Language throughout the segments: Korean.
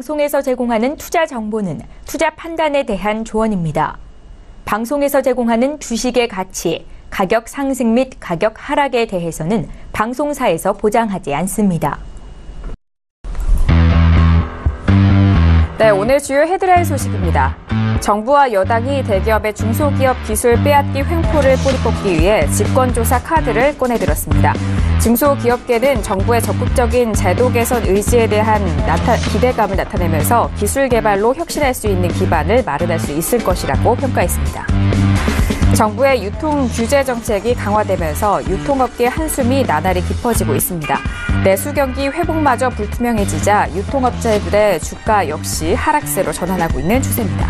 방송에서 제공하는 투자 정보는 투자 판단에 대한 조언입니다. 방송에서 제공하는 주식의 가치, 가격 상승 및 가격 하락에 대해서는 방송사에서 보장하지 않습니다. 네, 오늘 주요 헤드라인 소식입니다. 정부와 여당이 대기업의 중소기업 기술 빼앗기 횡포를 뿌리뽑기 위해 직권조사 카드를 꺼내들었습니다. 중소기업계는 정부의 적극적인 제도 개선 의지에 대한 기대감을 나타내면서 기술 개발로 혁신할 수 있는 기반을 마련할 수 있을 것이라고 평가했습니다. 정부의 유통 규제 정책이 강화되면서 유통업계의 한숨이 나날이 깊어지고 있습니다. 내수 경기 회복마저 불투명해지자 유통업체들의 주가 역시 하락세로 전환하고 있는 추세입니다.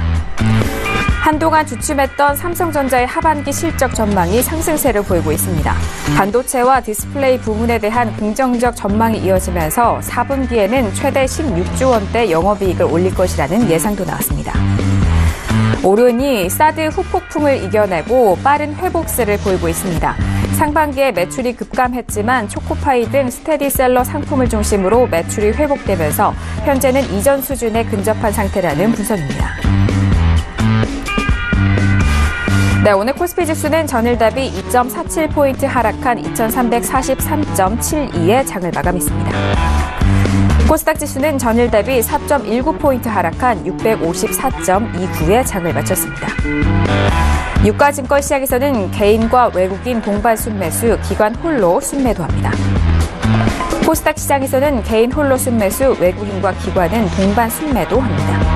한동안 주춤했던 삼성전자의 하반기 실적 전망이 상승세를 보이고 있습니다. 반도체와 디스플레이 부문에 대한 긍정적 전망이 이어지면서 4분기에는 최대 16조 원대 영업이익을 올릴 것이라는 예상도 나왔습니다. 오른이 사드 후폭풍을 이겨내고 빠른 회복세를 보이고 있습니다. 상반기에 매출이 급감했지만 초코파이 등 스테디셀러 상품을 중심으로 매출이 회복되면서 현재는 이전 수준에 근접한 상태라는 분석입니다. 네, 오늘 코스피 지수는 전일 대비 2.47포인트 하락한 2343.72에 장을 마감했습니다. 코스닥 지수는 전일 대비 4.19포인트 하락한 654.29에 장을 마쳤습니다. 유가증권 시장에서는 개인과 외국인 동반 순매수, 기관 홀로 순매도합니다. 코스닥 시장에서는 개인 홀로 순매수, 외국인과 기관은 동반 순매도합니다.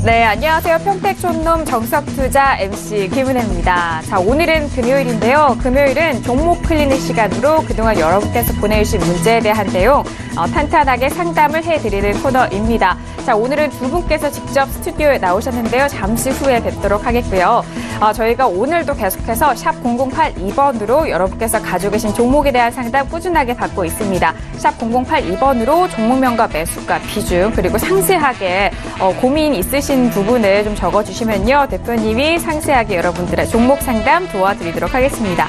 네, 안녕하세요. 평택촌놈 정석투자 MC 김은혜입니다. 자, 오늘은 금요일인데요. 금요일은 종목 클리닉 시간으로 그동안 여러분께서 보내주신 문제에 대한 내용 탄탄하게 상담을 해드리는 코너입니다. 자, 오늘은 두 분께서 직접 스튜디오에 나오셨는데요. 잠시 후에 뵙도록 하겠고요. 저희가 오늘도 계속해서 샵 0082번으로 여러분께서 가지고 계신 종목에 대한 상담 꾸준하게 받고 있습니다. 샵 0082번으로 종목명과 매수가, 비중, 그리고 상세하게 고민 있으신 부분을 좀 적어주시면요. 대표님이 상세하게 여러분들의 종목 상담 도와드리도록 하겠습니다.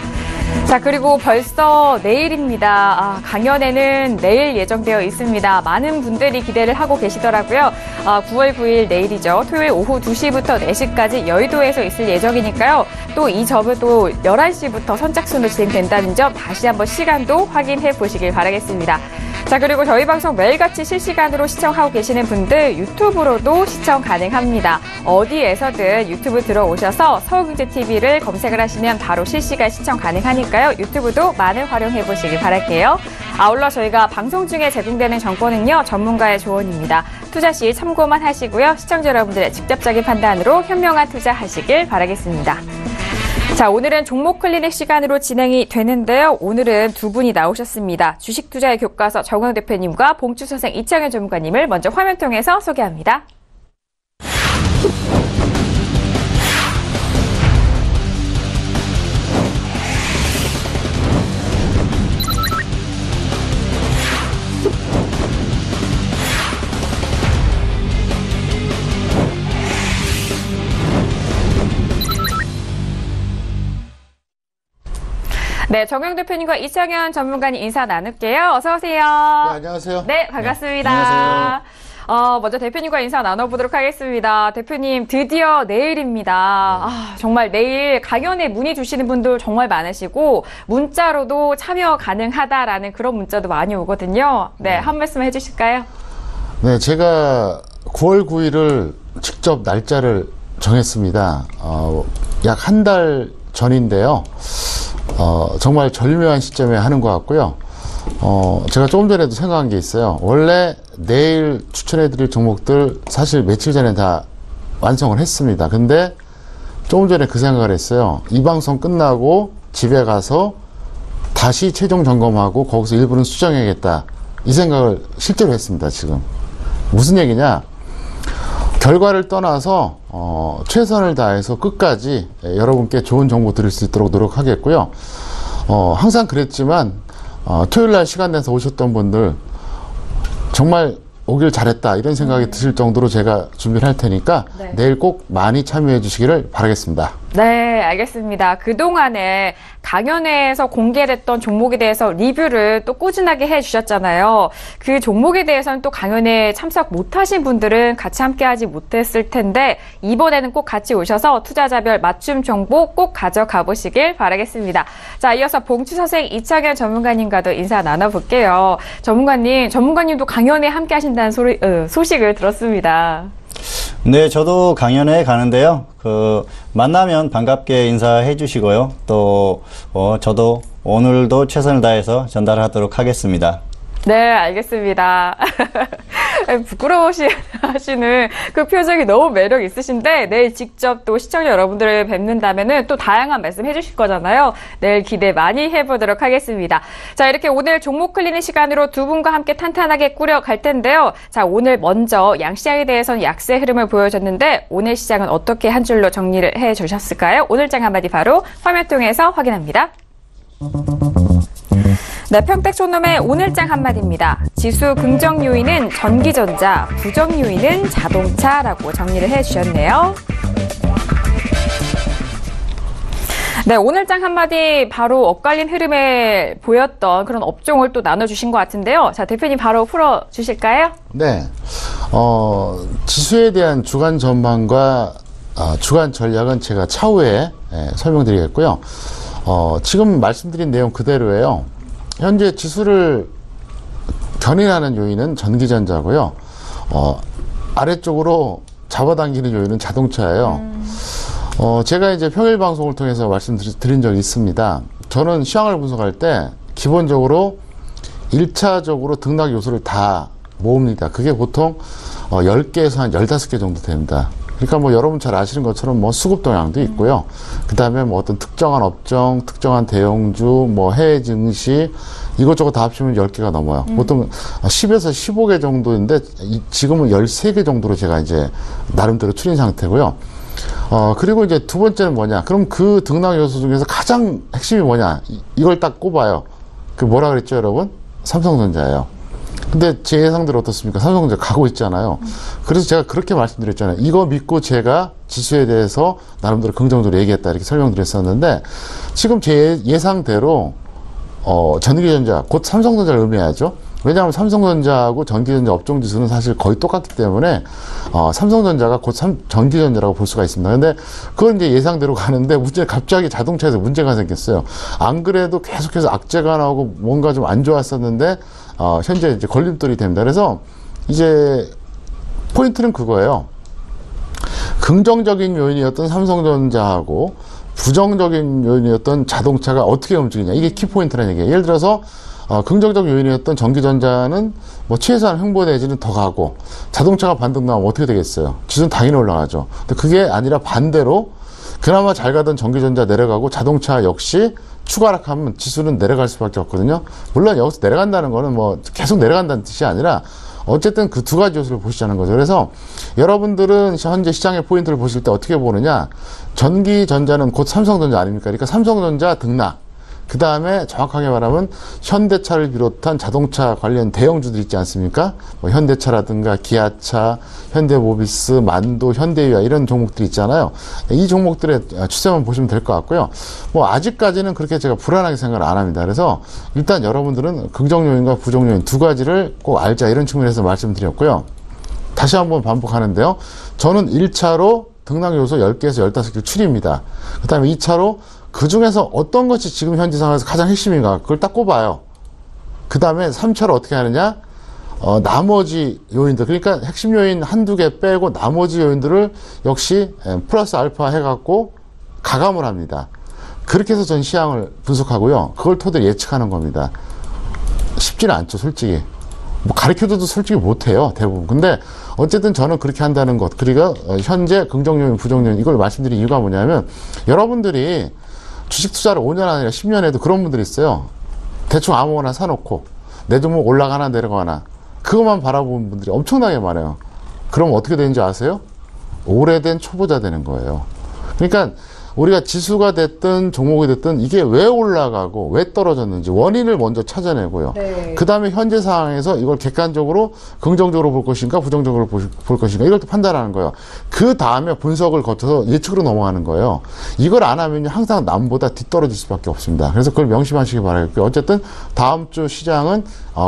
자, 그리고 벌써 내일입니다. 강연회는 내일 예정되어 있습니다. 많은 분들이 기대를 하고 계시더라고요. 9월 9일 내일이죠. 토요일 오후 2시부터 4시까지 여의도에서 있을 예정이니까요. 또 이 점은 또 11시부터 선착순으로 진행된다는 점 다시 한번 시간도 확인해 보시길 바라겠습니다. 자, 그리고 저희 방송 매일같이 실시간으로 시청하고 계시는 분들 유튜브로도 시청 가능합니다. 어디에서든 유튜브 들어오셔서 서울경제TV를 검색을 하시면 바로 실시간 시청 가능하니까요. 유튜브도 많은 활용해 보시길 바랄게요. 아울러 저희가 방송 중에 제공되는 정보는요. 전문가의 조언입니다. 투자 시 참고만 하시고요. 시청자 여러분들의 직접적인 판단으로 현명한 투자하시길 바라겠습니다. 자, 오늘은 종목 클리닉 시간으로 진행이 되는데요. 오늘은 두 분이 나오셨습니다. 주식 투자의 교과서 정우영 대표님과 봉주 선생 이창현 전문가님을 먼저 화면 통해서 소개합니다. 네, 정우영 대표님과 이창현 전문가님 인사 나눌게요. 어서 오세요. 네, 안녕하세요. 네, 반갑습니다. 네, 안녕하세요. 먼저 대표님과 인사 나눠보도록 하겠습니다. 대표님, 드디어 내일입니다. 정말 내일 강연에 문의 주시는 분들 정말 많으시고 문자로도 참여 가능하다라는 그런 문자도 많이 오거든요. 네, 한 말씀 해주실까요? 네, 제가 9월 9일을 직접 날짜를 정했습니다. 약 한 달 전인데요. 정말 절묘한 시점에 하는 것 같고요. 제가 조금 전에도 생각한 게 있어요. 원래 내일 추천해드릴 종목들 사실 며칠 전에 다 완성을 했습니다. 근데 조금 전에 그 생각을 했어요. 이 방송 끝나고 집에 가서 다시 최종 점검하고 거기서 일부는 수정해야겠다 이 생각을 실제로 했습니다. 지금 무슨 얘기냐, 결과를 떠나서 최선을 다해서 끝까지 여러분께 좋은 정보 드릴 수 있도록 노력하겠고요. 항상 그랬지만 토요일날 시간 내서 오셨던 분들 정말 오길 잘했다 이런 생각이 드실 정도로 제가 준비를 할 테니까 네. 내일 꼭 많이 참여해 주시기를 바라겠습니다. 네, 알겠습니다. 그동안에 강연회에서 공개됐던 종목에 대해서 리뷰를 또 꾸준하게 해주셨잖아요. 그 종목에 대해서는 또 강연회에 참석 못하신 분들은 같이 함께하지 못했을 텐데 이번에는 꼭 같이 오셔서 투자자별 맞춤 정보 꼭 가져가 보시길 바라겠습니다. 자, 이어서 봉추서생 이창현 전문가님과도 인사 나눠볼게요. 전문가님도 강연회에 함께하신다는 소식을 들었습니다. 네, 저도 강연회 가는데요. 만나면 반갑게 인사해 주시고요. 또, 저도 오늘도 최선을 다해서 전달하도록 하겠습니다. 네, 알겠습니다. 부끄러워하시는 그 표정이 너무 매력 있으신데 내일 직접 또 시청자 여러분들을 뵙는다면은 또 다양한 말씀 해주실 거잖아요. 내일 기대 많이 해보도록 하겠습니다. 자, 이렇게 오늘 종목 클리닉 시간으로 두 분과 함께 탄탄하게 꾸려갈 텐데요. 자, 오늘 먼저 양시장에 대해서는 약세 흐름을 보여줬는데 오늘 시장은 어떻게 한 줄로 정리를 해주셨을까요? 오늘장 한마디 바로 화면 통해서 확인합니다. 네, 평택촌놈의 오늘장 한마디입니다. 지수 긍정 요인은 전기전자, 부정 요인은 자동차라고 정리를 해주셨네요. 네, 오늘장 한마디 바로 엇갈린 흐름에 보였던 그런 업종을 또 나눠주신 것 같은데요. 자, 대표님 바로 풀어주실까요? 네, 지수에 대한 주간 전망과 주간 전략은 제가 차후에 설명드리겠고요. 지금 말씀드린 내용 그대로예요. 현재 지수를 견인하는 요인은 전기전자고요. 아래쪽으로 잡아당기는 요인은 자동차예요. 제가 이제 평일 방송을 통해서 말씀드린 적이 있습니다. 저는 시황을 분석할 때 기본적으로 1차적으로 등락 요소를 다 모읍니다. 그게 보통 10개에서 한 15개 정도 됩니다. 그러니까 뭐 여러분 잘 아시는 것처럼 뭐 수급 동향도 있고요. 그 다음에 뭐 어떤 특정한 업종, 특정한 대형주, 뭐 해외 증시, 이것저것 다 합치면 10개가 넘어요. 보통 10에서 15개 정도인데, 지금은 13개 정도로 제가 이제 나름대로 추린 상태고요. 그리고 이제 두 번째는 뭐냐. 그럼 그 등락 요소 중에서 가장 핵심이 뭐냐. 이걸 딱 꼽아요. 그 뭐라 그랬죠, 여러분? 삼성전자예요. 근데 제 예상대로 어떻습니까? 삼성전자 가고 있잖아요. 그래서 제가 그렇게 말씀드렸잖아요. 이거 믿고 제가 지수에 대해서 나름대로 긍정적으로 얘기했다 이렇게 설명드렸었는데, 지금 제 예상대로 전기전자, 곧 삼성전자를 의미하죠. 왜냐하면 삼성전자하고 전기전자 업종지수는 사실 거의 똑같기 때문에 삼성전자가 곧 전기전자라고 볼 수가 있습니다. 근데 그건 이제 예상대로 가는데 문제는 갑자기 자동차에서 문제가 생겼어요. 안 그래도 계속해서 악재가 나오고 뭔가 좀 안 좋았었는데 현재 이제 걸림돌이 됩니다. 그래서 이제 포인트는 그거예요. 긍정적인 요인이었던 삼성전자하고 부정적인 요인이었던 자동차가 어떻게 움직이냐. 이게 키포인트라는 얘기예요. 예를 들어서 긍정적 요인이었던 전기전자는 뭐 최소한 횡보 내지는 더 가고, 자동차가 반등 나오면 어떻게 되겠어요? 지수는 당연히 올라가죠. 근데 그게 아니라 반대로 그나마 잘 가던 전기전자 내려가고 자동차 역시 추가락하면 지수는 내려갈 수밖에 없거든요. 물론 여기서 내려간다는 거는 뭐 계속 내려간다는 뜻이 아니라 어쨌든 그 두 가지 요소를 보시자는 거죠. 그래서 여러분들은 현재 시장의 포인트를 보실 때 어떻게 보느냐. 전기전자는 곧 삼성전자 아닙니까? 그러니까 삼성전자 등락. 그 다음에 정확하게 말하면 현대차를 비롯한 자동차 관련 대형주들 있지 않습니까? 뭐 현대차라든가 기아차, 현대모비스, 만도, 현대유아 이런 종목들이 있잖아요. 이 종목들의 추세만 보시면 될 것 같고요. 뭐 아직까지는 그렇게 제가 불안하게 생각을 안 합니다. 그래서 일단 여러분들은 긍정 요인과 부정 요인 두 가지를 꼭 알자 이런 측면에서 말씀드렸고요. 다시 한번 반복하는데요. 저는 1차로 등락 요소 10개에서 15개 추리입니다. 그 다음에 2차로 그 중에서 어떤 것이 지금 현재 상황에서 가장 핵심인가 그걸 딱 꼽아요. 그 다음에 3차로 어떻게 하느냐, 나머지 요인들, 그러니까 핵심 요인 한두 개 빼고 나머지 요인들을 역시 플러스 알파 해갖고 가감을 합니다. 그렇게 해서 전 시황을 분석하고요. 그걸 토대로 예측하는 겁니다. 쉽지는 않죠, 솔직히. 뭐 가르쳐줘도 솔직히 못해요, 대부분. 근데 어쨌든 저는 그렇게 한다는 것, 그리고 현재 긍정 요인, 부정 요인, 이걸 말씀드린 이유가 뭐냐면, 여러분들이 주식 투자를 5년 아니라 10년 해도 그런 분들이 있어요. 대충 아무거나 사놓고 내 종목 올라가나 내려가나 그것만 바라보는 분들이 엄청나게 많아요. 그럼 어떻게 되는지 아세요? 오래된 초보자 되는 거예요. 그러니까 우리가 지수가 됐든 종목이 됐든 이게 왜 올라가고 왜 떨어졌는지 원인을 먼저 찾아내고요. 네. 그 다음에 현재 상황에서 이걸 객관적으로 긍정적으로 볼 것인가 부정적으로 볼 것인가 이걸 또 판단하는 거예요. 그 다음에 분석을 거쳐서 예측으로 넘어가는 거예요. 이걸 안 하면 항상 남보다 뒤떨어질 수밖에 없습니다. 그래서 그걸 명심하시기 바라겠고요. 어쨌든 다음 주 시장은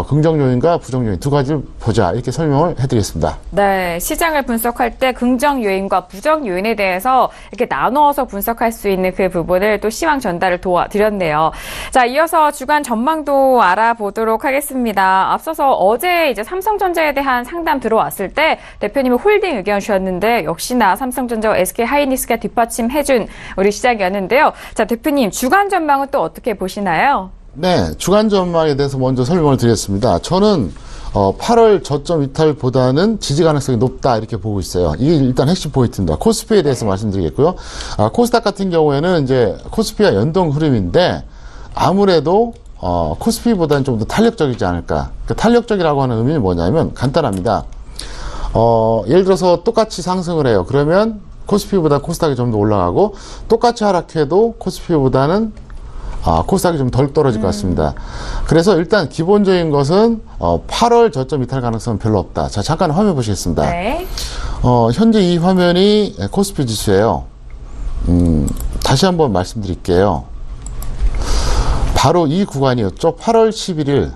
긍정 요인과 부정 요인 두 가지를 보자 이렇게 설명을 해드리겠습니다. 네, 시장을 분석할 때 긍정 요인과 부정 요인에 대해서 이렇게 나누어서 분석할 수 있는 그 부분을 또 시황 전달을 도와드렸네요. 자, 이어서 주간 전망도 알아보도록 하겠습니다. 앞서서 어제 이제 삼성전자에 대한 상담 들어왔을 때 대표님이 홀딩 의견 주셨는데 역시나 삼성전자와 SK하이닉스가 뒷받침해준 우리 시장이었는데요. 자, 대표님 주간 전망은 또 어떻게 보시나요? 네, 주간 전망에 대해서 먼저 설명을 드리겠습니다. 저는 8월 저점 이탈보다는 지지 가능성이 높다 이렇게 보고 있어요. 이게 일단 핵심 포인트입니다. 코스피에 대해서 말씀드리겠고요. 코스닥 같은 경우에는 이제 코스피와 연동 흐름인데 아무래도 코스피보다는 좀 더 탄력적이지 않을까. 그러니까 탄력적이라고 하는 의미는 뭐냐면 간단합니다. 예를 들어서 똑같이 상승을 해요. 그러면 코스피보다 코스닥이 좀 더 올라가고 똑같이 하락해도 코스피보다는 코스닥이 좀 덜 떨어질 것 같습니다. 그래서 일단 기본적인 것은 8월 저점 이탈 가능성은 별로 없다. 자, 잠깐 화면 보시겠습니다. 네. 현재 이 화면이 코스피 지수예요. 다시 한번 말씀드릴게요. 바로 이 구간이었죠. 8월 11일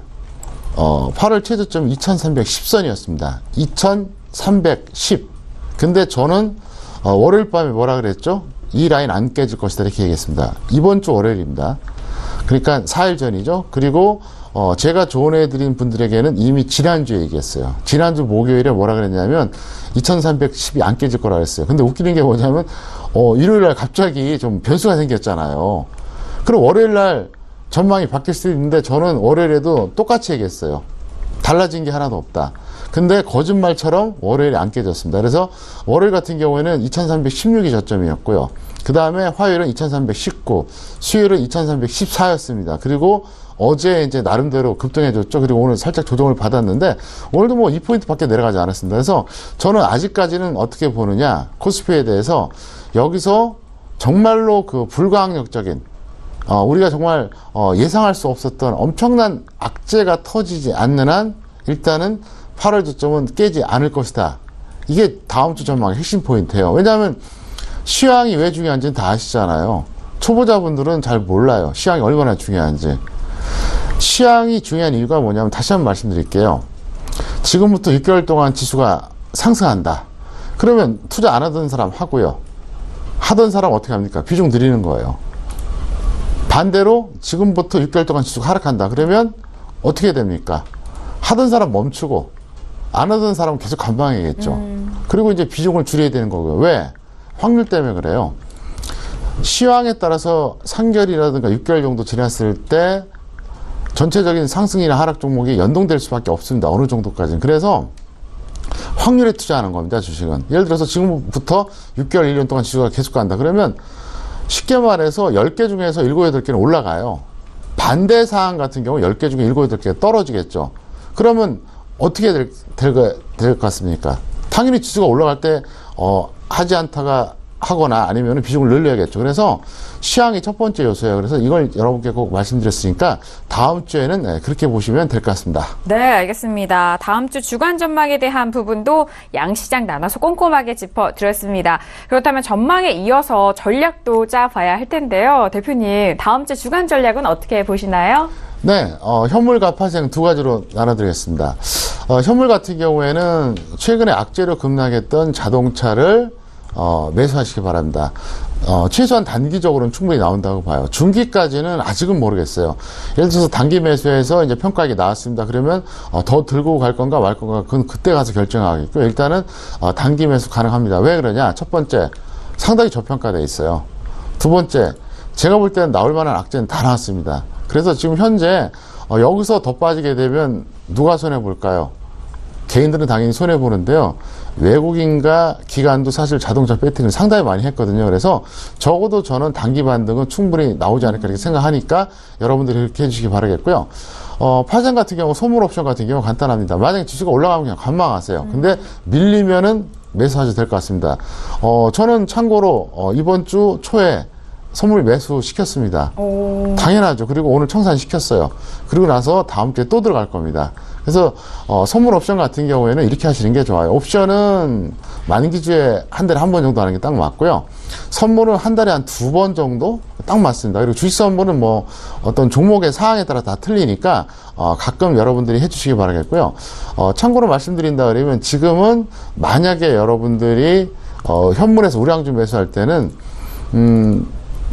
8월 최저점 2310선이었습니다. 2310. 근데 저는 월요일 밤에 뭐라 그랬죠? 이 라인 안 깨질 것이다 이렇게 얘기했습니다. 이번 주 월요일입니다. 그러니까 4일 전이죠. 그리고 제가 조언해드린 분들에게는 이미 지난주에 얘기했어요. 지난주 목요일에 뭐라 그랬냐면 2310이 안 깨질 거라 그랬어요. 근데 웃기는 게 뭐냐면 일요일날 갑자기 좀 변수가 생겼잖아요. 그럼 월요일날 전망이 바뀔 수도 있는데 저는 월요일에도 똑같이 얘기했어요. 달라진 게 하나도 없다. 근데 거짓말처럼 월요일에 안 깨졌습니다. 그래서 월요일 같은 경우에는 2316이 저점이었고요. 그 다음에 화요일은 2319, 수요일은 2314였습니다. 그리고 어제 이제 나름대로 급등해줬죠. 그리고 오늘 살짝 조정을 받았는데 오늘도 뭐 2포인트밖에 내려가지 않았습니다. 그래서 저는 아직까지는 어떻게 보느냐, 코스피에 대해서 여기서 정말로 그 불가항력적인 우리가 정말 예상할 수 없었던 엄청난 악재가 터지지 않는 한 일단은 8월 저점은 깨지 않을 것이다. 이게 다음 주 전망의 핵심 포인트예요. 왜냐하면 시황이 왜 중요한지는 다 아시잖아요. 초보자분들은 잘 몰라요. 시황이 얼마나 중요한지. 시황이 중요한 이유가 뭐냐면 다시 한번 말씀드릴게요. 지금부터 6개월 동안 지수가 상승한다. 그러면 투자 안 하던 사람 하고요. 하던 사람 어떻게 합니까? 비중 늘리는 거예요. 반대로 지금부터 6개월 동안 지수가 하락한다. 그러면 어떻게 됩니까? 하던 사람 멈추고 안 하던 사람은 계속 관망해야겠죠. 그리고 이제 비중을 줄여야 되는 거고요. 왜? 확률 때문에 그래요. 시황에 따라서 3개월이라든가 6개월 정도 지났을 때 전체적인 상승이나 하락 종목이 연동될 수밖에 없습니다. 어느 정도까지는. 그래서 확률에 투자하는 겁니다. 주식은. 예를 들어서 지금부터 6개월, 1년 동안 지수가 계속 간다. 그러면 쉽게 말해서 10개 중에서 7, 8개는 올라가요. 반대 사항 같은 경우 10개 중에 7, 8개가 떨어지겠죠. 그러면 어떻게 될 것 같습니까? 당연히 지수가 올라갈 때 하지 않다가 하거나 아니면 비중을 늘려야겠죠. 그래서 시황이 첫 번째 요소예요. 그래서 이걸 여러분께 꼭 말씀드렸으니까 다음 주에는 그렇게 보시면 될 것 같습니다. 네, 알겠습니다. 다음 주 주간 전망에 대한 부분도 양시장 나눠서 꼼꼼하게 짚어드렸습니다. 그렇다면 전망에 이어서 전략도 짜봐야 할 텐데요. 대표님, 다음 주 주간 전략은 어떻게 보시나요? 네, 현물과 파생 두 가지로 나눠드리겠습니다. 현물 같은 경우에는 최근에 악재로 급락했던 자동차를 매수하시기 바랍니다. 최소한 단기적으로는 충분히 나온다고 봐요. 중기까지는 아직은 모르겠어요. 예를 들어서 단기 매수해서 이제 평가액이 나왔습니다. 그러면 더 들고 갈 건가 말 건가 그건 그때 가서 결정하겠고요. 일단은 단기 매수 가능합니다. 왜 그러냐? 첫 번째, 상당히 저평가되어 있어요. 두 번째, 제가 볼 때는 나올 만한 악재는 다 나왔습니다. 그래서 지금 현재 여기서 더 빠지게 되면 누가 손해 볼까요? 개인들은 당연히 손해보는데요. 외국인과 기관도 사실 자동차 배터리는 상당히 많이 했거든요. 그래서 적어도 저는 단기 반등은 충분히 나오지 않을까 이렇게 생각하니까 여러분들이 이렇게 해주시기 바라겠고요. 파생 같은 경우, 소물 옵션 같은 경우 간단합니다. 만약에 지수가 올라가면 그냥 관망하세요. 근데 밀리면은 매수하셔도 될 것 같습니다. 저는 참고로 이번 주 초에 선물 매수 시켰습니다. 당연하죠. 그리고 오늘 청산시켰어요. 그리고 나서 다음 주에 또 들어갈 겁니다. 그래서 선물 옵션 같은 경우에는 이렇게 하시는 게 좋아요. 옵션은 만기주에 한 달에 한 번 정도 하는 게 딱 맞고요. 선물은 한 달에 한 2번 정도 딱 맞습니다. 그리고 주식 선물은 뭐 어떤 종목의 사항에 따라 다 틀리니까 가끔 여러분들이 해주시기 바라겠고요. 참고로 말씀드린다 그러면 지금은 만약에 여러분들이 현물에서 우량주 매수할 때는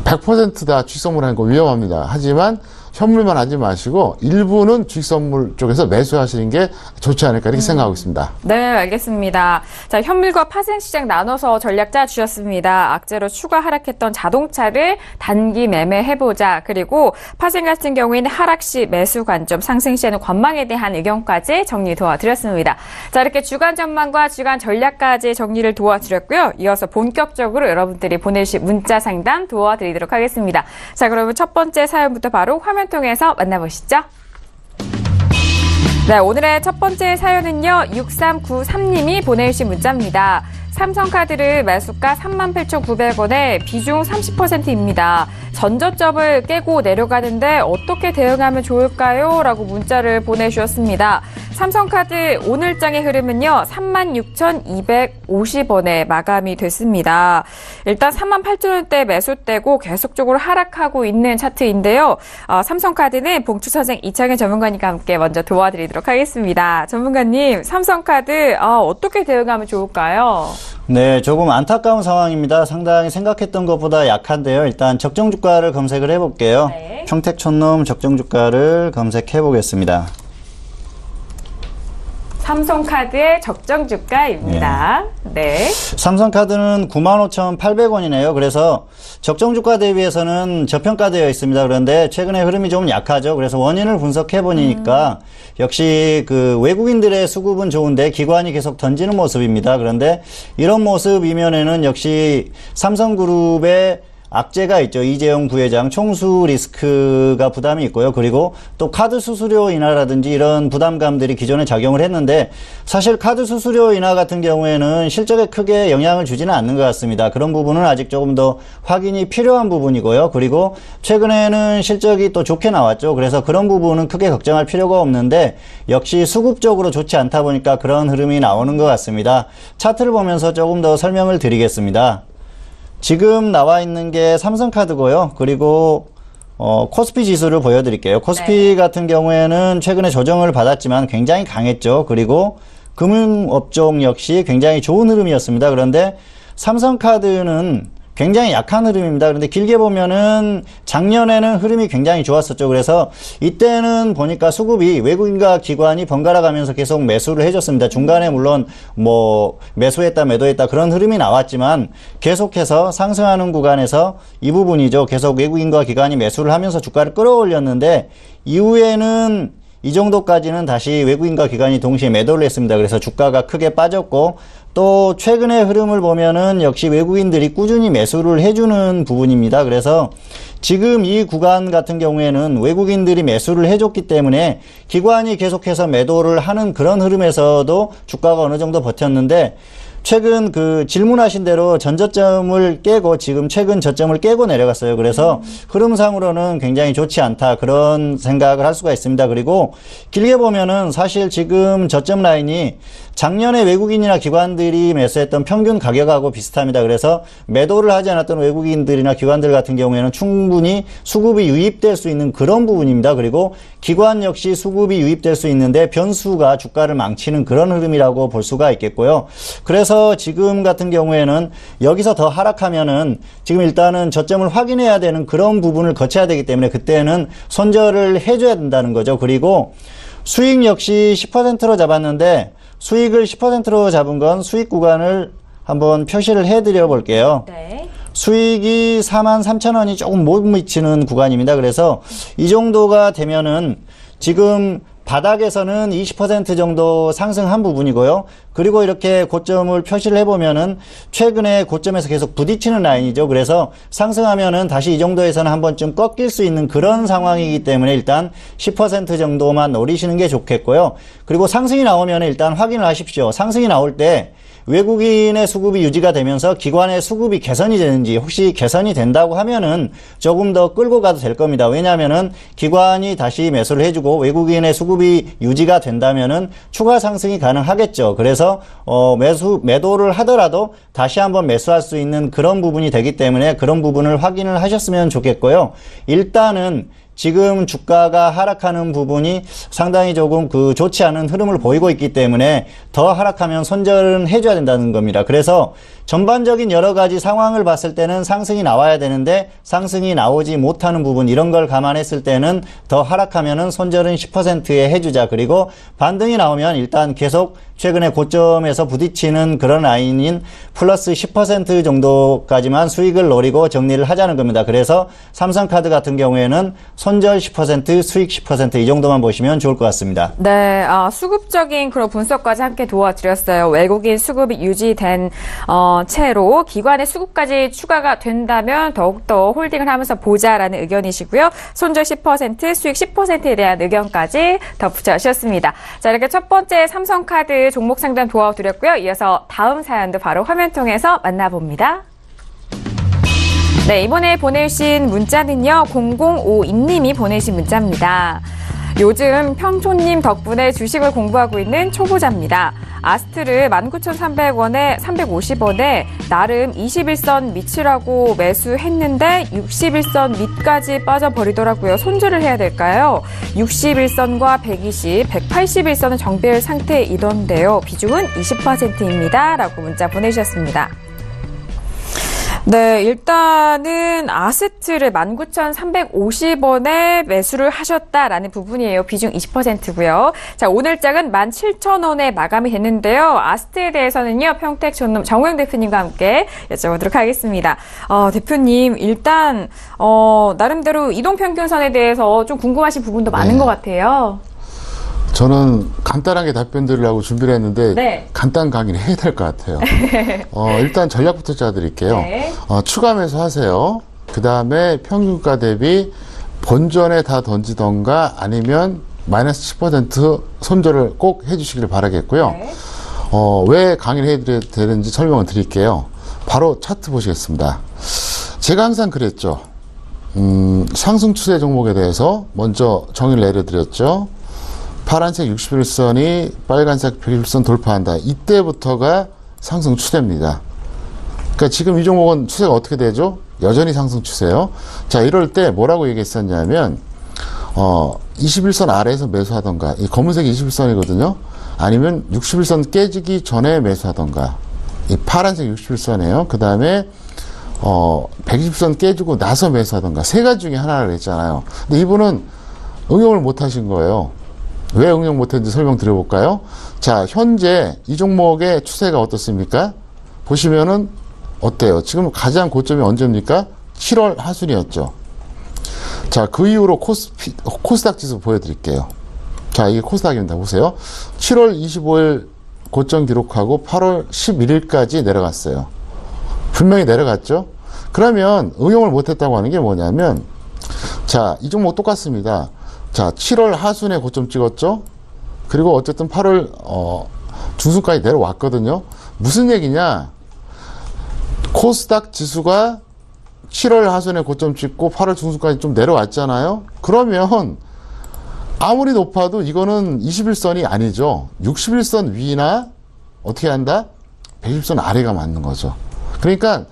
100% 다 주식선물 하는 거 위험합니다. 하지만 현물만 하지 마시고 일부는 주식선물 쪽에서 매수하시는 게 좋지 않을까 이렇게 생각하고 있습니다. 네, 알겠습니다. 자, 현물과 파생시장 나눠서 전략 짜주셨습니다. 악재로 추가 하락했던 자동차를 단기 매매해보자. 그리고 파생 같은 경우에는 하락 시 매수 관점, 상승 시에는 관망에 대한 의견까지 정리 도와드렸습니다. 자, 이렇게 주간 전망과 주간 전략까지 정리를 도와드렸고요. 이어서 본격적으로 여러분들이 보내주신 문자 상담 도와드리도록 하겠습니다. 자, 그러면 첫 번째 사연부터 바로 화면 통해서 만나보시죠. 네, 오늘의 첫 번째 사연은요, 6393님이 보내주신 문자입니다. 삼성카드를 매수가 38,900원에 비중 30%입니다. 전저점을 깨고 내려가는데 어떻게 대응하면 좋을까요? 라고 문자를 보내주셨습니다. 삼성카드 오늘장의 흐름은요, 36,250원에 마감이 됐습니다. 일단 38,000원대 매수대고 계속적으로 하락하고 있는 차트인데요. 삼성카드는 봉투선생 이창현 전문가님과 함께 먼저 도와드리도록 하겠습니다. 전문가님, 삼성카드 어떻게 대응하면 좋을까요? 네, 조금 안타까운 상황입니다. 상당히 생각했던 것보다 약한데요. 일단 적정 주가를 검색을 해볼게요. 네. 평택촌놈 적정 주가를 검색해 보겠습니다. 삼성카드의 적정 주가입니다. 네. 삼성카드는 95,800원이네요. 그래서 적정 주가 대비해서는 저평가되어 있습니다. 그런데 최근에 흐름이 좀 약하죠. 그래서 원인을 분석해 보니까 역시 그 외국인들의 수급은 좋은데 기관이 계속 던지는 모습입니다. 그런데 이런 모습 이면에는 역시 삼성그룹의 악재가 있죠. 이재용 부회장 총수 리스크가 부담이 있고요. 그리고 또 카드 수수료 인하라든지 이런 부담감들이 기존에 작용을 했는데 사실 카드 수수료 인하 같은 경우에는 실적에 크게 영향을 주지는 않는 것 같습니다. 그런 부분은 아직 조금 더 확인이 필요한 부분이고요. 그리고 최근에는 실적이 또 좋게 나왔죠. 그래서 그런 부분은 크게 걱정할 필요가 없는데 역시 수급적으로 좋지 않다 보니까 그런 흐름이 나오는 것 같습니다. 차트를 보면서 조금 더 설명을 드리겠습니다. 지금 나와 있는 게 삼성카드고요. 그리고 코스피 지수를 보여드릴게요. 코스피 같은 경우에는 최근에 조정을 받았지만 굉장히 강했죠. 그리고 금융업종 역시 굉장히 좋은 흐름이었습니다. 그런데 삼성카드는 굉장히 약한 흐름입니다. 그런데 길게 보면은 작년에는 흐름이 굉장히 좋았었죠. 그래서 이때는 보니까 수급이 외국인과 기관이 번갈아 가면서 계속 매수를 해줬습니다. 중간에 물론 뭐 매수했다 매도했다 그런 흐름이 나왔지만 계속해서 상승하는 구간에서 이 부분이죠. 계속 외국인과 기관이 매수를 하면서 주가를 끌어올렸는데 이후에는 이 정도까지는 다시 외국인과 기관이 동시에 매도를 했습니다. 그래서 주가가 크게 빠졌고 또 최근의 흐름을 보면은 역시 외국인들이 꾸준히 매수를 해주는 부분입니다. 그래서 지금 이 구간 같은 경우에는 외국인들이 매수를 해줬기 때문에 기관이 계속해서 매도를 하는 그런 흐름에서도 주가가 어느 정도 버텼는데 최근 그 질문하신 대로 전저점을 깨고 지금 최근 저점을 깨고 내려갔어요. 그래서 흐름상으로는 굉장히 좋지 않다 그런 생각을 할 수가 있습니다. 그리고 길게 보면은 사실 지금 저점 라인이 작년에 외국인이나 기관들이 매수했던 평균 가격하고 비슷합니다. 그래서 매도를 하지 않았던 외국인들이나 기관들 같은 경우에는 충분히 수급이 유입될 수 있는 그런 부분입니다. 그리고 기관 역시 수급이 유입될 수 있는데 변수가 주가를 망치는 그런 흐름이라고 볼 수가 있겠고요. 그래서 지금 같은 경우에는 여기서 더 하락하면은 지금 일단은 저점을 확인해야 되는 그런 부분을 거쳐야 되기 때문에 그때는 손절을 해줘야 된다는 거죠. 그리고 수익 역시 10%로 잡았는데 수익을 10%로 잡은 건 수익 구간을 한번 표시를 해드려 볼게요. 네. 수익이 43,000원이 조금 못 미치는 구간입니다. 그래서 이 정도가 되면은 지금 바닥에서는 20% 정도 상승한 부분이고요. 그리고 이렇게 고점을 표시를 해보면은 최근에 고점에서 계속 부딪히는 라인이죠. 그래서 상승하면은 다시 이 정도에서는 한 번쯤 꺾일 수 있는 그런 상황이기 때문에 일단 10% 정도만 노리시는 게 좋겠고요. 그리고 상승이 나오면 일단 확인을 하십시오. 상승이 나올 때 외국인의 수급이 유지가 되면서 기관의 수급이 개선이 되는지, 혹시 개선이 된다고 하면은 조금 더 끌고 가도 될 겁니다. 왜냐하면은 기관이 다시 매수를 해주고 외국인의 수급이 유지가 된다면은 추가 상승이 가능하겠죠. 그래서 매도를 하더라도 다시 한번 매수할 수 있는 그런 부분이 되기 때문에 그런 부분을 확인을 하셨으면 좋겠고요. 일단은 지금 주가가 하락하는 부분이 상당히 조금 좋지 않은 흐름을 보이고 있기 때문에 더 하락하면 손절은 해줘야 된다는 겁니다. 그래서 전반적인 여러 가지 상황을 봤을 때는 상승이 나와야 되는데 상승이 나오지 못하는 부분, 이런 걸 감안했을 때는 더 하락하면은 손절은 10%에 해주자. 그리고 반등이 나오면 일단 계속 최근에 고점에서 부딪히는 그런 라인인 플러스 10% 정도까지만 수익을 노리고 정리를 하자는 겁니다. 그래서 삼성카드 같은 경우에는 손절 10%, 수익 10% 이 정도만 보시면 좋을 것 같습니다. 네, 수급적인 그런 분석까지 함께 도와드렸어요. 외국인 수급이 유지된 채로 기관의 수급까지 추가가 된다면 더욱더 홀딩을 하면서 보자라는 의견이시고요. 손절 10%, 수익 10%에 대한 의견까지 덧붙여 주셨습니다. 자, 이렇게 첫 번째 삼성카드 종목 상담 도와드렸고요. 이어서 다음 사연도 바로 화면 통해서 만나봅니다. 네, 이번에 보내주신 문자는요, 0052님이 보내신 문자입니다. 요즘 평촌님 덕분에 주식을 공부하고 있는 초보자입니다. 아스트를 19,300원에 350원에 나름 21선 밑이라고 매수했는데 61선 밑까지 빠져버리더라고요. 손절을 해야 될까요? 61선과 120, 181선은 정배열 상태이던데요. 비중은 20%입니다. 라고 문자 보내주셨습니다. 네, 일단은 아스트를 19,350원에 매수를 하셨다라는 부분이에요. 비중 20%고요. 자, 오늘 장은 17,000원에 마감이 됐는데요. 아스트에 대해서는요, 평택촌놈 정우영 대표님과 함께 여쭤보도록 하겠습니다. 대표님, 일단 나름대로 이동평균선에 대해서 좀 궁금하신 부분도 많은 것 같아요. 저는 간단하게 답변 드리려고 준비를 했는데 네. 간단 강의를 해야 될 것 같아요. 일단 전략부터 짜드릴게요. 네. 추가 매수하세요. 그 다음에 평균가 대비 본전에 다 던지던가 아니면 마이너스 10% 손절을 꼭 해주시길 바라겠고요. 네. 왜 강의를 해드려야 되는지 설명을 드릴게요. 바로 차트 보시겠습니다. 제가 항상 그랬죠. 상승 추세 종목에 대해서 먼저 정의를 내려드렸죠. 파란색 61선이 빨간색 120선 돌파한다. 이때부터가 상승 추세입니다. 그러니까 지금 이 종목은 추세가 어떻게 되죠? 여전히 상승 추세요. 자, 이럴 때 뭐라고 얘기했었냐면 21선 아래에서 매수하던가, 이 검은색이 21선이거든요. 아니면 61선 깨지기 전에 매수하던가. 이 파란색 61선이에요. 그 다음에 120선 깨지고 나서 매수하던가. 세 가지 중에 하나를 했잖아요. 근데 이분은 응용을 못 하신 거예요. 왜 응용 못했는지 설명드려볼까요? 자, 현재 이 종목의 추세가 어떻습니까? 보시면은 어때요? 지금 가장 고점이 언제입니까? 7월 하순이었죠. 자, 그 이후로 코스닥 지수 보여드릴게요. 자, 이게 코스닥입니다. 보세요. 7월 25일 고점 기록하고 8월 11일까지 내려갔어요. 분명히 내려갔죠? 그러면 응용을 못했다고 하는 게 뭐냐면, 자, 이 종목 똑같습니다. 자, 7월 하순에 고점 찍었죠? 그리고 어쨌든 8월 중순까지 내려왔거든요. 무슨 얘기냐? 코스닥 지수가 7월 하순에 고점 찍고 8월 중순까지 좀 내려왔잖아요. 그러면 아무리 높아도 이거는 21선이 아니죠. 61선 위나 어떻게 한다? 120선 아래가 맞는 거죠. 그러니까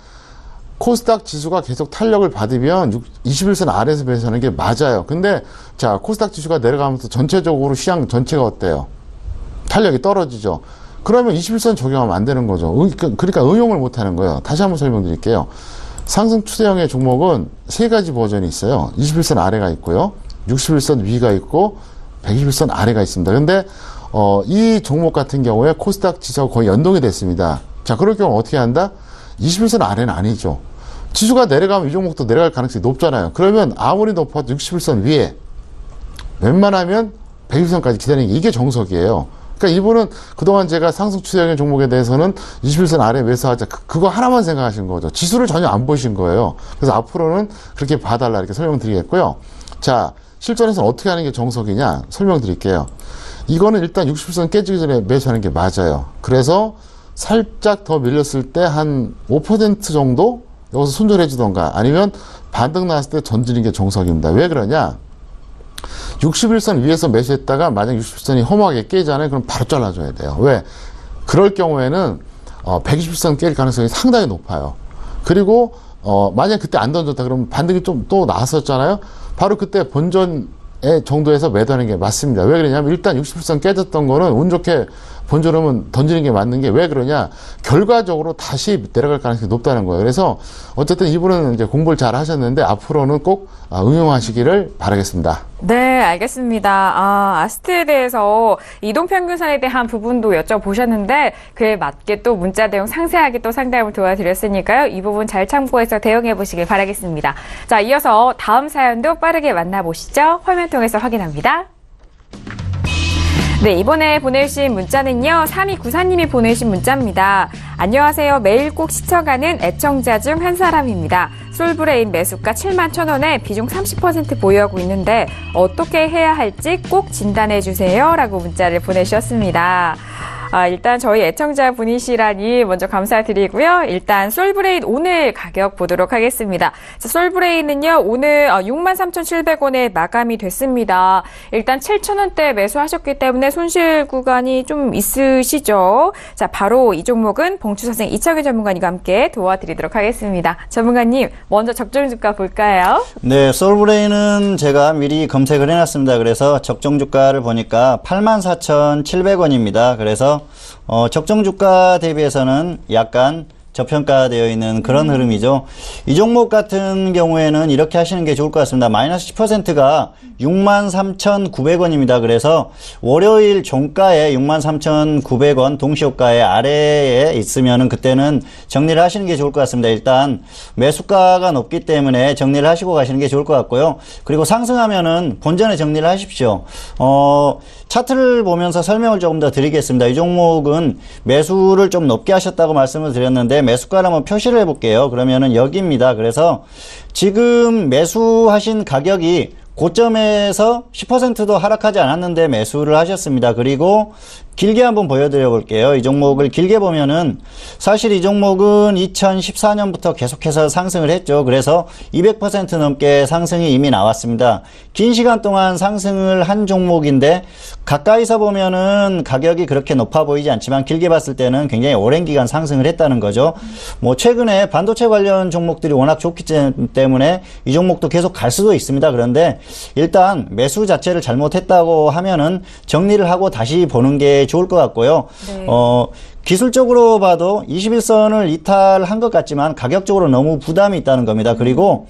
코스닥 지수가 계속 탄력을 받으면 21선 아래에서 매수하는 게 맞아요. 근데 자, 코스닥 지수가 내려가면서 전체적으로 시장 전체가 어때요? 탄력이 떨어지죠. 그러면 21선 적용하면 안 되는 거죠. 그러니까 응용을 못 하는 거예요. 다시 한번 설명드릴게요. 상승 추세형의 종목은 세 가지 버전이 있어요. 21선 아래가 있고요. 61선 위가 있고 121선 아래가 있습니다. 근데 이 종목 같은 경우에 코스닥 지수가 거의 연동이 됐습니다. 자, 그럴 경우 어떻게 한다? 21선 아래는 아니죠. 지수가 내려가면 이 종목도 내려갈 가능성이 높잖아요. 그러면 아무리 높아도 61선 위에 웬만하면 120선까지 기다리는 게 이게 정석이에요. 그러니까 이분은 그동안 제가 상승 추세적인 종목에 대해서는 21선 아래 매수하자 그거 하나만 생각하신 거죠. 지수를 전혀 안 보신 거예요. 그래서 앞으로는 그렇게 봐달라 이렇게 설명드리겠고요. 자, 실전에서는 어떻게 하는 게 정석이냐 설명드릴게요. 이거는 일단 60선 깨지기 전에 매수하는 게 맞아요. 그래서 살짝 더 밀렸을 때 한 5% 정도 여기서 손절해 주던가 아니면 반등 나왔을 때 던지는 게 정석입니다. 왜 그러냐? 61선 위에서 매수했다가 만약 60선이 허무하게 깨지잖아요. 그럼 바로 잘라줘야 돼요. 왜? 그럴 경우에는 120선 깰 가능성이 상당히 높아요. 그리고 만약 그때 안 던졌다 그러면 반등이 좀 또 나왔었잖아요. 바로 그때 본전의 정도에서 매도하는 게 맞습니다. 왜 그러냐면 일단 60선 깨졌던 거는 운 좋게 본전하면 던지는 게 맞는 게 왜 그러냐? 결과적으로 다시 내려갈 가능성이 높다는 거예요. 그래서 어쨌든 이분은 이제 공부를 잘 하셨는데 앞으로는 꼭 응용하시기를 바라겠습니다. 네, 알겠습니다. 아스트에 대해서 이동평균선에 대한 부분도 여쭤보셨는데 그에 맞게 또 문자 내용 상세하게 또 상담을 도와드렸으니까요. 이 부분 잘 참고해서 대응해 보시길 바라겠습니다. 자, 이어서 다음 사연도 빠르게 만나보시죠. 화면 통해서 확인합니다. 네, 이번에 보내주신 문자는요. 3294님이 보내주신 문자입니다. 안녕하세요. 매일 꼭 시청하는 애청자 중 한 사람입니다. 솔브레인 매수가 71,000원에 비중 30% 보유하고 있는데 어떻게 해야 할지 꼭 진단해 주세요. 라고 문자를 보내주셨습니다. 일단 저희 애청자 분이시라니 먼저 감사드리고요. 일단 솔브레인 오늘 가격 보도록 하겠습니다. 자, 솔브레인은요, 오늘 63,700원에 마감이 됐습니다. 일단 7,000원대 매수하셨기 때문에 손실 구간이 좀 있으시죠? 자, 바로 이 종목은 봉추선생 이창규 전문가님과 함께 도와드리도록 하겠습니다. 전문가님, 먼저 적정 주가 볼까요? 네, 솔브레인은 제가 미리 검색을 해놨습니다. 그래서 적정 주가를 보니까 84,700원입니다. 그래서 적정 주가 대비해서는 약간 저평가되어 있는 그런 흐름이죠. 이 종목 같은 경우에는 이렇게 하시는 게 좋을 것 같습니다. 마이너스 10%가 63,900원입니다. 그래서 월요일 종가에 63,900원 동시효과의 아래에 있으면은 그때는 정리를 하시는 게 좋을 것 같습니다. 일단 매수가가 높기 때문에 정리를 하시고 가시는 게 좋을 것 같고요. 그리고 상승하면은 본전에 정리를 하십시오. 차트를 보면서 설명을 조금 더 드리겠습니다. 이 종목은 매수를 좀 높게 하셨다고 말씀을 드렸는데 매수가를 한번 표시를 해볼게요. 그러면은 여기입니다. 그래서 지금 매수하신 가격이 고점에서 10%도 하락하지 않았는데 매수를 하셨습니다. 그리고 길게 한번 보여드려 볼게요. 이 종목을 길게 보면은 사실 이 종목은 2014년부터 계속해서 상승을 했죠. 그래서 200% 넘게 상승이 이미 나왔습니다. 긴 시간 동안 상승을 한 종목인데 가까이서 보면은 가격이 그렇게 높아 보이지 않지만 길게 봤을 때는 굉장히 오랜 기간 상승을 했다는 거죠. 뭐 최근에 반도체 관련 종목들이 워낙 좋기 때문에 이 종목도 계속 갈 수도 있습니다. 그런데 일단 매수 자체를 잘못했다고 하면은 정리를 하고 다시 보는 게 좋을 것 같고요. 네. 기술적으로 봐도 21선을 이탈한 것 같지만 가격적으로 너무 부담이 있다는 겁니다. 그리고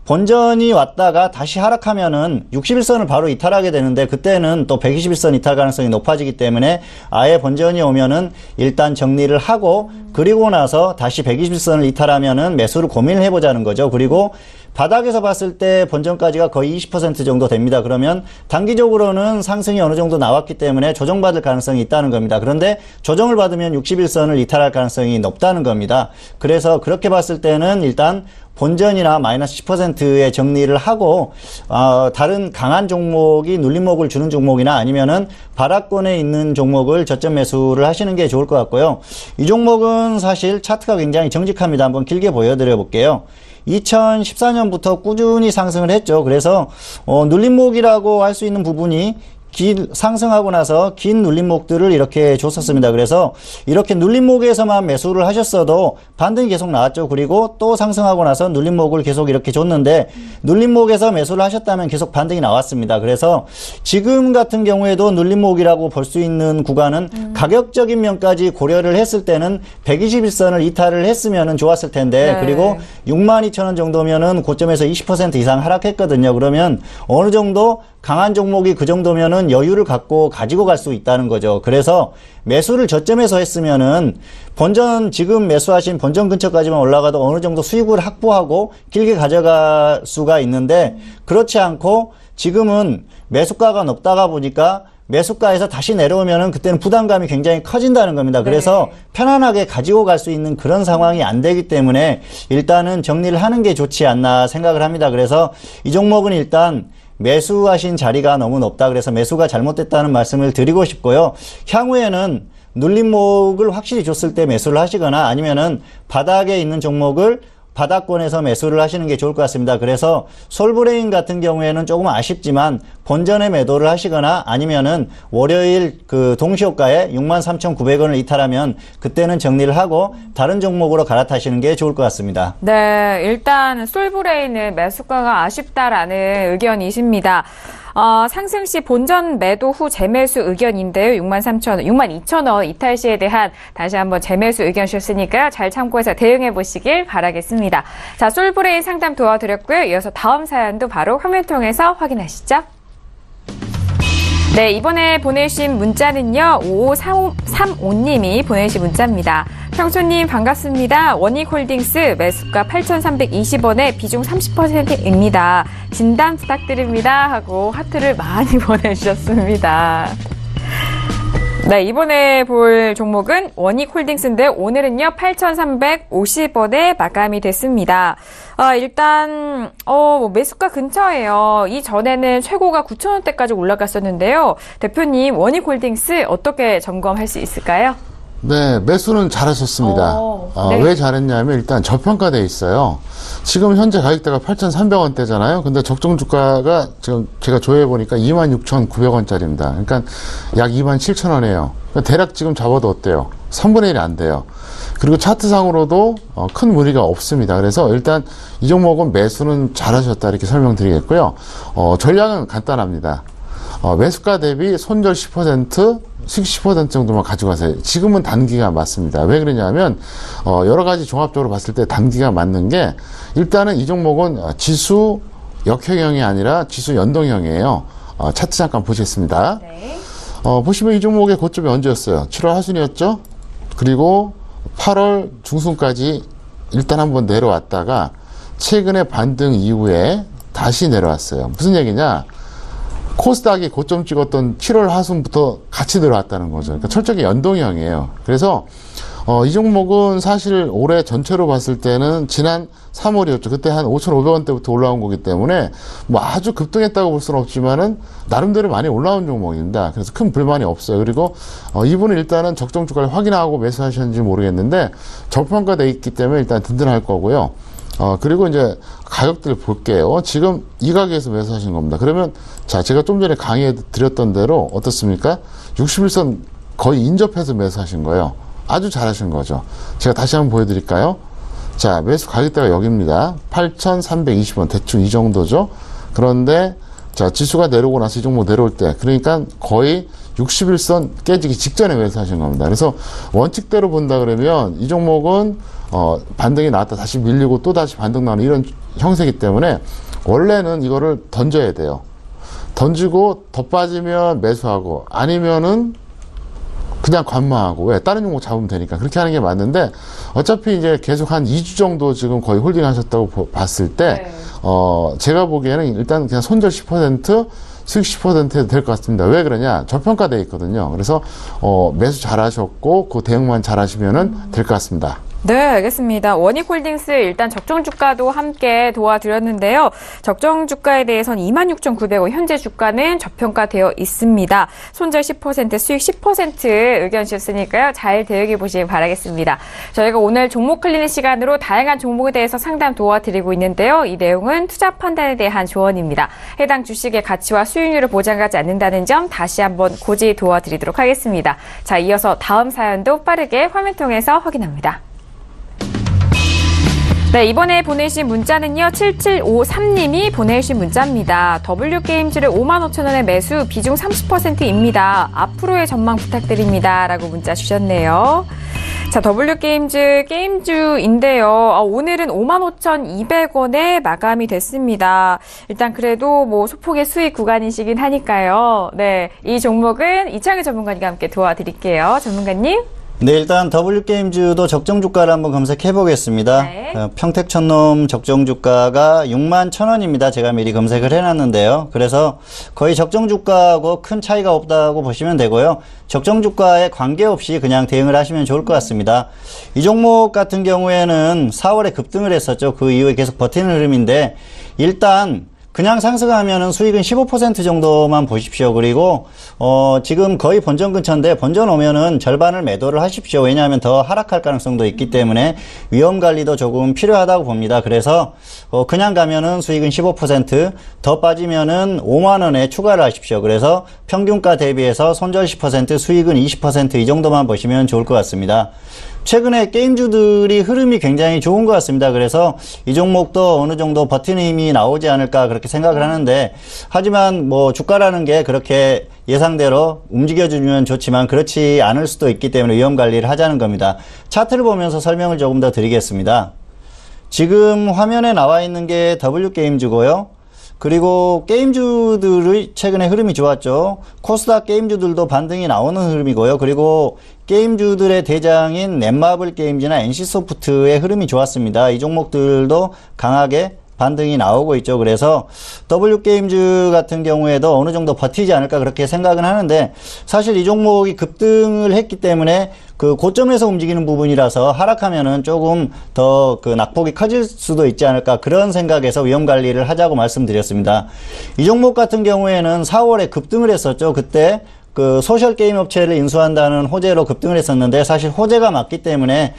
본전이 왔다가 다시 하락하면은 61선을 바로 이탈하게 되는데 그때는 또 121선 이탈 가능성이 높아지기 때문에 아예 본전이 오면은 일단 정리를 하고 그리고 나서 다시 121선을 이탈하면은 매수를 고민을 해보자는 거죠. 그리고 바닥에서 봤을 때 본전까지가 거의 20% 정도 됩니다. 그러면 단기적으로는 상승이 어느 정도 나왔기 때문에 조정받을 가능성이 있다는 겁니다. 그런데 조정을 받으면 61선을 이탈할 가능성이 높다는 겁니다. 그래서 그렇게 봤을 때는 일단 본전이나 마이너스 10%의 정리를 하고 다른 강한 종목이 눌림목을 주는 종목이나 아니면은 바닥권에 있는 종목을 저점 매수를 하시는 게 좋을 것 같고요. 이 종목은 사실 차트가 굉장히 정직합니다. 한번 길게 보여드려 볼게요. 2014년부터 꾸준히 상승을 했죠. 그래서 눌림목이라고 할 수 있는 부분이 상승하고 나서 긴 눌림목들을 이렇게 줬었습니다. 그래서 이렇게 눌림목에서만 매수를 하셨어도 반등이 계속 나왔죠. 그리고 또 상승하고 나서 눌림목을 계속 이렇게 줬는데 눌림목에서 매수를 하셨다면 계속 반등이 나왔습니다. 그래서 지금 같은 경우에도 눌림목이라고 볼 수 있는 구간은 가격적인 면까지 고려를 했을 때는 121선을 이탈을 했으면 좋았을 텐데 네. 그리고 62,000원 정도면은 고점에서 20% 이상 하락했거든요. 그러면 어느 정도 강한 종목이 그 정도면은 여유를 가지고 갈 수 있다는 거죠. 그래서 매수를 저점에서 했으면은 본전 지금 매수하신 본전 근처까지만 올라가도 어느 정도 수익을 확보하고 길게 가져갈 수가 있는데 그렇지 않고 지금은 매수가가 높다가 보니까 매수가에서 다시 내려오면은 그때는 부담감이 굉장히 커진다는 겁니다. 그래서 편안하게 가지고 갈 수 있는 그런 상황이 안 되기 때문에 일단은 정리를 하는 게 좋지 않나 생각을 합니다. 그래서 이 종목은 일단 매수하신 자리가 너무 높다. 그래서 매수가 잘못됐다는 말씀을 드리고 싶고요. 향후에는 눌림목을 확실히 줬을 때 매수를 하시거나 아니면은 바닥에 있는 종목을 바닥권에서 매수를 하시는 게 좋을 것 같습니다. 그래서 솔브레인 같은 경우에는 조금 아쉽지만 본전에 매도를 하시거나 아니면은 월요일 그 동시효과에 63,900원을 이탈하면 그때는 정리를 하고 다른 종목으로 갈아타시는 게 좋을 것 같습니다. 네, 일단 솔브레인은 매수가가 아쉽다라는 의견이십니다. 상승 시 본전 매도 후 재매수 의견인데요. 62,000원 이탈 시에 대한 다시 한번 재매수 의견 주셨으니까요. 잘 참고해서 대응해 보시길 바라겠습니다. 자, 솔브레인 상담 도와드렸고요. 이어서 다음 사연도 바로 화면 통해서 확인하시죠. 네, 이번에 보내주신 문자는요. 5535님이 보내주신 문자입니다. 평소님 반갑습니다. 원익홀딩스 매수가 8,320원에 비중 30%입니다. 진단 부탁드립니다. 하고 하트를 많이 보내주셨습니다. 네, 이번에 볼 종목은 원익홀딩스인데 오늘은요 8,350원에 마감이 됐습니다. 일단 매수가 근처예요. 이전에는 최고가 9,000원대까지 올라갔었는데요. 대표님 원익홀딩스 어떻게 점검할 수 있을까요? 네, 매수는 잘하셨습니다. 네. 왜 잘했냐면 일단 저평가돼 있어요. 지금 현재 가격대가 8,300원대잖아요. 근데 적정 주가가 지금 제가 조회해 보니까 26,900원짜리입니다. 그러니까 약 27,000원이에요. 그러니까 대략 지금 잡아도 어때요? 3분의 1이 안 돼요. 그리고 차트상으로도 큰 무리가 없습니다. 그래서 일단 이 종목은 매수는 잘하셨다 이렇게 설명드리겠고요. 전략은 간단합니다. 매수가 대비 손절 10%, 수익 10% 정도만 가져가세요. 지금은 단기가 맞습니다. 왜 그러냐면 여러 가지 종합적으로 봤을 때 단기가 맞는 게 일단은 이 종목은 지수 역형형이 아니라 지수 연동형이에요. 차트 잠깐 보시겠습니다. 네. 보시면 이 종목의 고점이 언제였어요? 7월 하순이었죠? 그리고 8월 중순까지 일단 한번 내려왔다가 최근에 반등 이후에 다시 내려왔어요. 무슨 얘기냐? 코스닥이 고점 찍었던 7월 하순부터 같이 들어왔다는 거죠. 그러니까 철저하게 연동형이에요. 그래서 이 종목은 사실 올해 전체로 봤을 때는 지난 3월이었죠. 그때 한 5,500원대부터 올라온 거기 때문에 뭐 아주 급등했다고 볼 수는 없지만은 나름대로 많이 올라온 종목입니다. 그래서 큰 불만이 없어요. 그리고 이분은 일단은 적정 주가를 확인하고 매수하셨는지 모르겠는데 저평가돼 있기 때문에 일단 든든할 거고요. 그리고 이제 가격들 볼게요. 지금 이 가격에서 매수하신 겁니다. 그러면 자, 제가 좀 전에 강의해 드렸던 대로 어떻습니까? 61선 거의 인접해서 매수하신 거예요. 아주 잘하신 거죠. 제가 다시 한번 보여드릴까요? 자, 매수 가격대가 여기입니다. 8,320원 대충 이 정도죠. 그런데 자, 지수가 내려오고 나서 이 종목 내려올 때 그러니까 거의 61선 깨지기 직전에 매수하신 겁니다. 그래서 원칙대로 본다 그러면 이 종목은 반등이 나왔다 다시 밀리고 또 다시 반등 나오는 이런 형태이기 때문에 원래는 이거를 던져야 돼요. 던지고 더 빠지면 매수하고 아니면은 그냥 관망하고 왜 다른 종목 잡으면 되니까 그렇게 하는 게 맞는데 어차피 이제 계속 한 2주 정도 지금 거의 홀딩 하셨다고 봤을 때 제가 보기에는 일단 그냥 손절 10% 수익 10%도 될 것 같습니다. 왜 그러냐? 저평가되어 있거든요. 그래서 매수 잘하셨고 그 대응만 잘하시면은 될 것 같습니다. 네, 알겠습니다. 원익홀딩스 일단 적정 주가도 함께 도와드렸는데요. 적정 주가에 대해서는 26,900원, 현재 주가는 저평가되어 있습니다. 손절 10%, 수익 10% 의견 주셨으니까요. 잘 대응해 보시기 바라겠습니다. 저희가 오늘 종목 클리닉 시간으로 다양한 종목에 대해서 상담 도와드리고 있는데요. 이 내용은 투자 판단에 대한 조언입니다. 해당 주식의 가치와 수익률을 보장하지 않는다는 점 다시 한번 고지 도와드리도록 하겠습니다. 자, 이어서 다음 사연도 빠르게 화면 통해서 확인합니다. 네, 이번에 보내주신 문자는요. 7753님이 보내주신 문자입니다. W게임즈를 55,000원에 매수, 비중 30%입니다. 앞으로의 전망 부탁드립니다. 라고 문자 주셨네요. 자, W게임즈 게임주인데요. 오늘은 55,200원에 마감이 됐습니다. 일단 그래도 뭐 소폭의 수익 구간이시긴 하니까요. 네, 이 종목은 이창희 전문가님과 함께 도와드릴게요. 전문가님. 네, 일단 W게임즈도 적정 주가를 한번 검색해 보겠습니다. 네. 평택천놈 적정 주가가 61,000원입니다. 제가 미리 검색을 해놨는데요. 그래서 거의 적정 주가하고 큰 차이가 없다고 보시면 되고요. 적정 주가에 관계없이 그냥 대응을 하시면 좋을 것 같습니다. 이 종목 같은 경우에는 4월에 급등을 했었죠. 그 이후에 계속 버티는 흐름인데 일단 그냥 상승하면은 수익은 15% 정도만 보십시오. 그리고 지금 거의 본전 근처인데 본전 오면은 절반을 매도를 하십시오. 왜냐하면 더 하락할 가능성도 있기 때문에 위험 관리도 조금 필요하다고 봅니다. 그래서 그냥 가면은 수익은 15%, 더 빠지면은 5만 원에 추가를 하십시오. 그래서 평균가 대비해서 손절 10%, 수익은 20% 이 정도만 보시면 좋을 것 같습니다. 최근에 게임주들이 흐름이 굉장히 좋은 것 같습니다. 그래서 이 종목도 어느 정도 버티는 힘이 나오지 않을까 그렇게 생각을 하는데, 하지만 뭐 주가라는 게 그렇게 예상대로 움직여주면 좋지만 그렇지 않을 수도 있기 때문에 위험 관리를 하자는 겁니다. 차트를 보면서 설명을 조금 더 드리겠습니다. 지금 화면에 나와 있는 게 W게임즈고요. 그리고 게임주들의 최근에 흐름이 좋았죠. 코스닥 게임주들도 반등이 나오는 흐름이고요. 그리고 게임주들의 대장인 넷마블 게임즈나 NC소프트의 흐름이 좋았습니다. 이 종목들도 강하게 반등이 나오고 있죠. 그래서 W게임즈 같은 경우에도 어느 정도 버티지 않을까 그렇게 생각은 하는데, 사실 이 종목이 급등을 했기 때문에 그 고점에서 움직이는 부분이라서 하락하면은 조금 더 그 낙폭이 커질 수도 있지 않을까 그런 생각에서 위험 관리를 하자고 말씀드렸습니다. 이 종목 같은 경우에는 4월에 급등을 했었죠. 그때 그 소셜 게임 업체를 인수한다는 호재로 급등을 했었는데 사실 호재가 맞기 때문에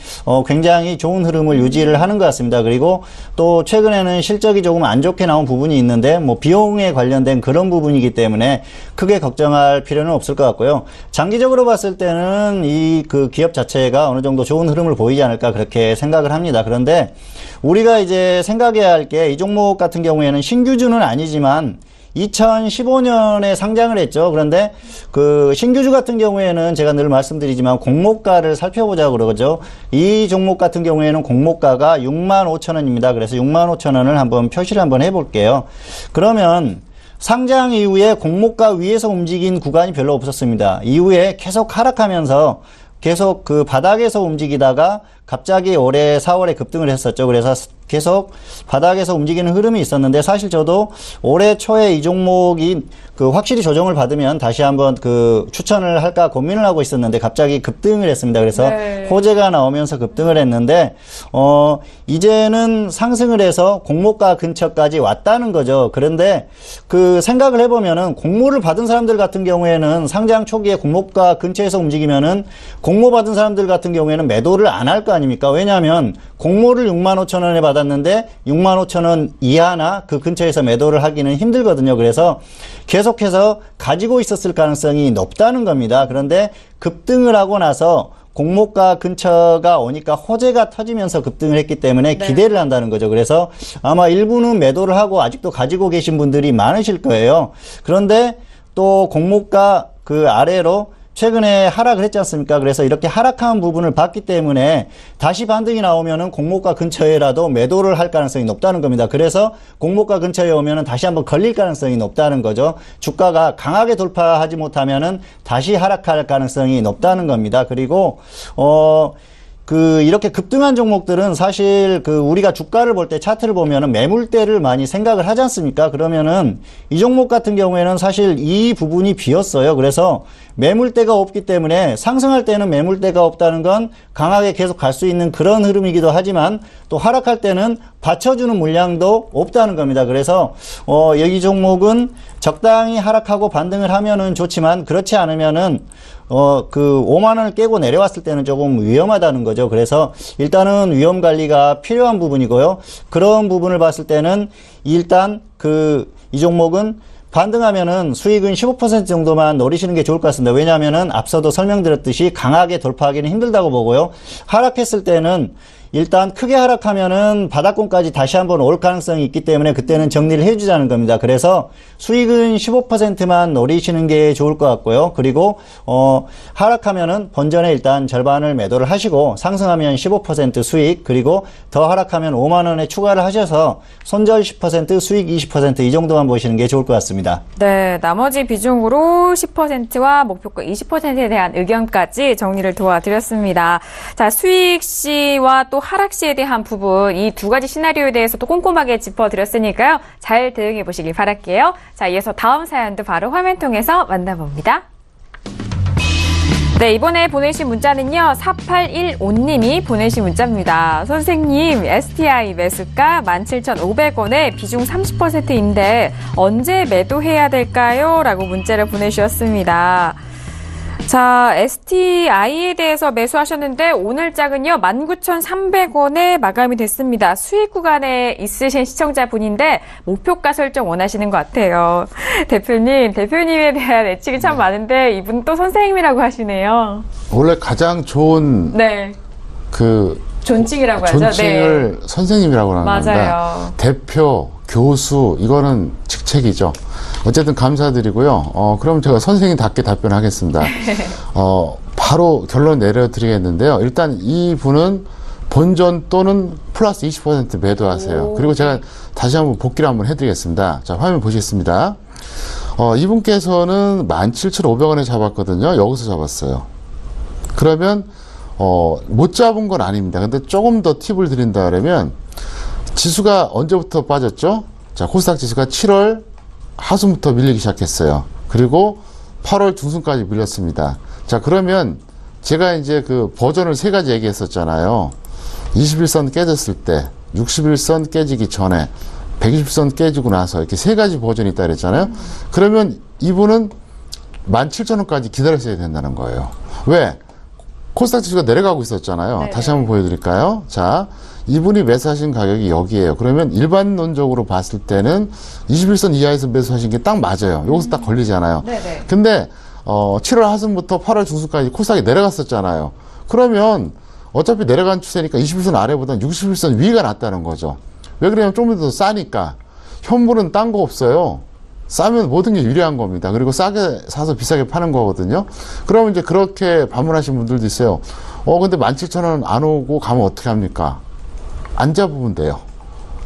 굉장히 좋은 흐름을 유지를 하는 것 같습니다. 그리고 또 최근에는 실적이 조금 안 좋게 나온 부분이 있는데 뭐 비용에 관련된 그런 부분이기 때문에 크게 걱정할 필요는 없을 것 같고요. 장기적으로 봤을 때는 이 그 기업 자체가 어느 정도 좋은 흐름을 보이지 않을까 그렇게 생각을 합니다. 그런데 우리가 이제 생각해야 할 게 이 종목 같은 경우에는 신규주는 아니지만 2015년에 상장을 했죠. 그런데 그 신규주 같은 경우에는 제가 늘 말씀드리지만 공모가를 살펴보자고 그러죠. 이 종목 같은 경우에는 공모가가 65,000원입니다. 그래서 65,000원을 한번 표시를 한번 해볼게요. 그러면 상장 이후에 공모가 위에서 움직인 구간이 별로 없었습니다. 이후에 계속 하락하면서 계속 그 바닥에서 움직이다가 갑자기 올해 4월에 급등을 했었죠. 그래서 계속 바닥에서 움직이는 흐름이 있었는데, 사실 저도 올해 초에 이 종목이 그 확실히 조정을 받으면 다시 한번 그 추천을 할까 고민을 하고 있었는데 갑자기 급등을 했습니다. 그래서 네. 호재가 나오면서 급등을 했는데 이제는 상승을 해서 공모가 근처까지 왔다는 거죠. 그런데 그 생각을 해보면은 공모를 받은 사람들 같은 경우에는 상장 초기에 공모가 근처에서 움직이면은 공모 받은 사람들 같은 경우에는 매도를 안 할 거 아닙니까? 왜냐하면 공모를 65,000원에 받았는데 65,000원 이하나 그 근처에서 매도를 하기는 힘들거든요. 그래서 계속해서 가지고 있었을 가능성이 높다는 겁니다. 그런데 급등을 하고 나서 공모가 근처가 오니까 호재가 터지면서 급등을 했기 때문에 네. 기대를 한다는 거죠. 그래서 아마 일부는 매도를 하고 아직도 가지고 계신 분들이 많으실 거예요. 그런데 또 공모가 그 아래로 최근에 하락을 했지 않습니까? 그래서 이렇게 하락한 부분을 봤기 때문에 다시 반등이 나오면은 공모가 근처에라도 매도를 할 가능성이 높다는 겁니다. 그래서 공모가 근처에 오면은 다시 한번 걸릴 가능성이 높다는 거죠. 주가가 강하게 돌파하지 못하면은 다시 하락할 가능성이 높다는 겁니다. 그리고 이렇게 급등한 종목들은 사실 우리가 주가를 볼 때 차트를 보면은 매물대를 많이 생각을 하지 않습니까? 그러면은 이 종목 같은 경우에는 사실 이 부분이 비었어요. 그래서 매물대가 없기 때문에 상승할 때는 매물대가 없다는 건 강하게 계속 갈 수 있는 그런 흐름이기도 하지만 또 하락할 때는 받쳐주는 물량도 없다는 겁니다. 그래서 여기 종목은 적당히 하락하고 반등을 하면은 좋지만 그렇지 않으면은 5만 원을 깨고 내려왔을 때는 조금 위험하다는 거죠. 그래서 일단은 위험 관리가 필요한 부분이고요. 그런 부분을 봤을 때는 일단 이 종목은 반등하면은 수익은 15% 정도만 노리시는 게 좋을 것 같습니다. 왜냐하면은 앞서도 설명드렸듯이 강하게 돌파하기는 힘들다고 보고요. 하락했을 때는 일단 크게 하락하면은 바닥권까지 다시 한번 올 가능성이 있기 때문에 그때는 정리를 해주자는 겁니다. 그래서 수익은 15%만 노리시는 게 좋을 것 같고요. 그리고 하락하면은 본전에 일단 절반을 매도를 하시고 상승하면 15% 수익, 그리고 더 하락하면 5만 원에 추가를 하셔서 손절 10%, 수익 20% 이 정도만 보시는 게 좋을 것 같습니다. 네, 나머지 비중으로 10%와 목표가 20%에 대한 의견까지 정리를 도와드렸습니다. 자, 수익 시와 또 하락 시에 대한 부분, 이 두 가지 시나리오에 대해서 또 꼼꼼하게 짚어드렸으니까요. 잘 대응해 보시길 바랄게요. 자, 이어서 다음 사연도 바로 화면 통해서 만나봅니다. 네, 이번에 보내신 문자는요, 4815님이 보내신 문자입니다. 선생님, STI 매수가 17,500원에 비중 30%인데 언제 매도해야 될까요? 라고 문자를 보내주셨습니다. 자, STI에 대해서 매수하셨는데 오늘 짝은요 19,300원에 마감이 됐습니다. 수익 구간에 있으신 시청자분인데 목표가 설정 원하시는 것 같아요. 대표님에 대한 예측이 참 많은데 이분 또 선생님이라고 하시네요. 원래 가장 좋은 네. 존칭이라고 하죠. 존칭을 네. 선생님이라고 하는 겁니다. 맞아요. 대표, 교수 이거는 직책이죠. 어쨌든 감사드리고요. 그럼 제가 선생님답게 답변하겠습니다. 바로 결론 내려드리겠는데요. 일단 이분은 본전 또는 플러스 20% 매도하세요. 그리고 제가 다시 한번 복기를 한번 해드리겠습니다. 자, 화면 보시겠습니다. 이분께서는 17,500원에 잡았거든요. 여기서 잡았어요. 그러면 못 잡은 건 아닙니다. 근데 조금 더 팁을 드린다 그러면 지수가 언제부터 빠졌죠? 자, 코스닥 지수가 7월 하순부터 밀리기 시작했어요. 그리고 8월 중순까지 밀렸습니다. 자, 그러면 제가 이제 그 버전을 세 가지 얘기했었잖아요. 21선 깨졌을 때, 61선 깨지기 전에, 120선 깨지고 나서 이렇게 세 가지 버전이 있다 그랬잖아요. 그러면 이분은 17,000원까지 기다렸어야 된다는 거예요. 왜? 코스닥 지수가 내려가고 있었잖아요. 네네. 다시 한번 보여드릴까요? 자, 이분이 매수하신 가격이 여기에요. 그러면 일반론적으로 봤을 때는 21선 이하에서 매수하신 게 딱 맞아요. 여기서 딱 걸리잖아요. 네네. 근데 7월 하순부터 8월 중순까지 코스닥이 내려갔었잖아요. 그러면 어차피 내려간 추세니까 21선 아래보다는 61선 위가 낫다는 거죠. 왜 그러냐면 좀 더 싸니까. 현물은 딴 거 없어요. 싸면 모든 게 유리한 겁니다. 그리고 싸게 사서 비싸게 파는 거거든요. 그러면 이제 그렇게 반문하신 분들도 있어요. 근데 17,000원 안 오고 가면 어떻게 합니까? 안 잡으면 돼요.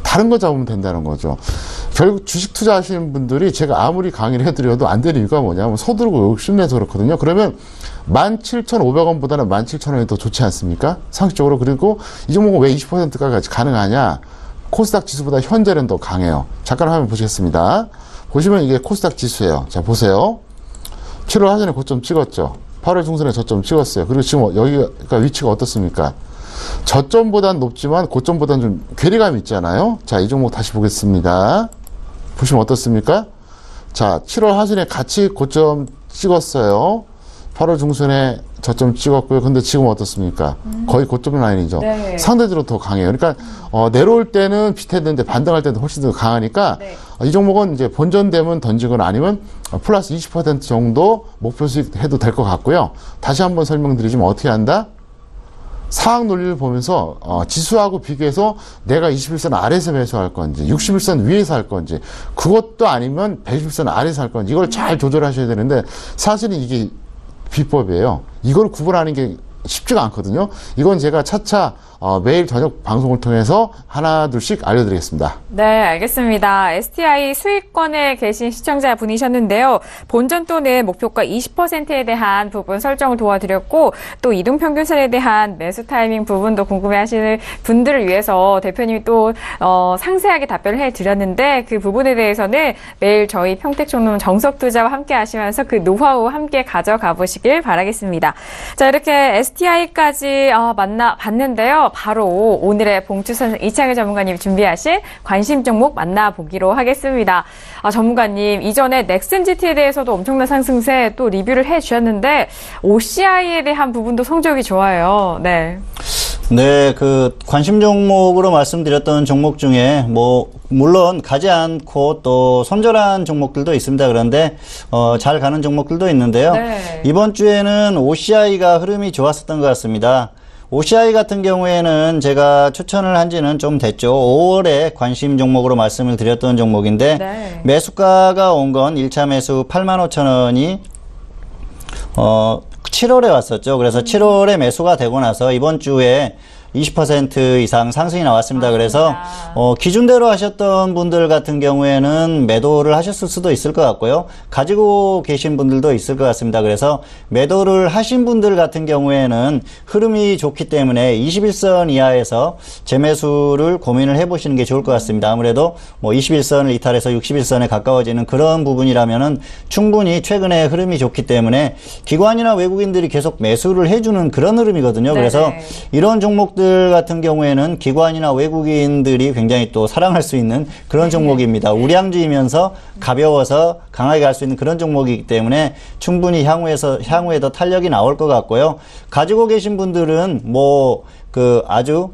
다른 거 잡으면 된다는 거죠. 결국 주식 투자하시는 분들이 제가 아무리 강의를 해드려도 안 되는 이유가 뭐냐면 서두르고 욕심내서 그렇거든요. 그러면 17,500원보다는 17,000원이 더 좋지 않습니까? 상식적으로. 그리고 이 종목은 왜 20%가 가능하냐? 코스닥 지수보다 현재는 더 강해요. 잠깐 화면 보시겠습니다. 보시면 이게 코스닥 지수예요. 자, 보세요. 7월 하순에 고점 찍었죠. 8월 중순에 저점 찍었어요. 그리고 지금 여기가 위치가 어떻습니까? 저점보다는 높지만 고점보다는 좀 괴리감이 있잖아요. 자, 이 종목 다시 보겠습니다. 보시면 어떻습니까? 자, 7월 하순에 같이 고점 찍었어요. 8월 중순에 저점 찍었고요. 근데 지금 어떻습니까? 거의 고점 라인이죠. 네. 상대적으로 더 강해요. 그러니까 내려올 때는 비슷했는데 반등할 때도 훨씬 더 강하니까 네. 이 종목은 이제 본전되면 던지거나 아니면 플러스 20% 정도 목표 수익 해도 될 것 같고요. 다시 한번 설명드리자면 어떻게 한다? 상황 논리를 보면서 지수하고 비교해서 내가 21선 아래에서 매수할 건지 61선 위에서 할 건지 그것도 아니면 120선 아래에서 할 건지 이걸 잘 조절하셔야 되는데 사실은 이게 비법이에요. 이걸 구분하는 게 쉽지가 않거든요. 이건 제가 차차 매일 저녁 방송을 통해서 하나 둘씩 알려드리겠습니다. 네, 알겠습니다. STI 수익권에 계신 시청자분이셨는데요. 본전 또는 목표가 20%에 대한 부분 설정을 도와드렸고 또 이동평균선에 대한 매수 타이밍 부분도 궁금해하시는 분들을 위해서 대표님이 또 상세하게 답변을 해드렸는데 그 부분에 대해서는 매일 저희 평택총론 정석투자와 함께 하시면서 그 노하우 함께 가져가 보시길 바라겠습니다. 자, 이렇게 STI까지 만나봤는데요. 바로 오늘의 봉투선 이창일 전문가님이 준비하신 관심 종목 만나보기로 하겠습니다. 전문가님, 이전에 넥슨GT에 대해서도 엄청난 상승세 또 리뷰를 해주셨는데 OCI에 대한 부분도 성적이 좋아요. 네. 네, 그 관심 종목으로 말씀드렸던 종목 중에 물론 가지 않고 또 손절한 종목들도 있습니다. 그런데 잘 가는 종목들도 있는데요. 네. 이번 주에는 OCI가 흐름이 좋았었던 것 같습니다. OCI 같은 경우에는 제가 추천을 한 지는 좀 됐죠. 5월에 관심 종목으로 말씀을 드렸던 종목인데 네. 매수가가 온 건 1차 매수 85,000원이 7월에 왔었죠. 그래서 7월에 매수가 되고 나서 이번 주에 20% 이상 상승이 나왔습니다. 그래서 기준대로 하셨던 분들 같은 경우에는 매도를 하셨을 수도 있을 것 같고요. 가지고 계신 분들도 있을 것 같습니다. 그래서 매도를 하신 분들 같은 경우에는 흐름이 좋기 때문에 21선 이하에서 재매수를 고민을 해보시는 게 좋을 것 같습니다. 아무래도 뭐 21선을 이탈해서 61선에 가까워지는 그런 부분이라면은 충분히 최근에 흐름이 좋기 때문에 기관이나 외국인들이 계속 매수를 해주는 그런 흐름이거든요. 네네. 그래서 이런 종목들 같은 경우에는 기관이나 외국인들이 굉장히 또 사랑할 수 있는 그런 종목입니다. 우량주이면서 가벼워서 강하게 갈 수 있는 그런 종목이기 때문에 충분히 향후에도 탄력이 나올 것 같고요. 가지고 계신 분들은 아주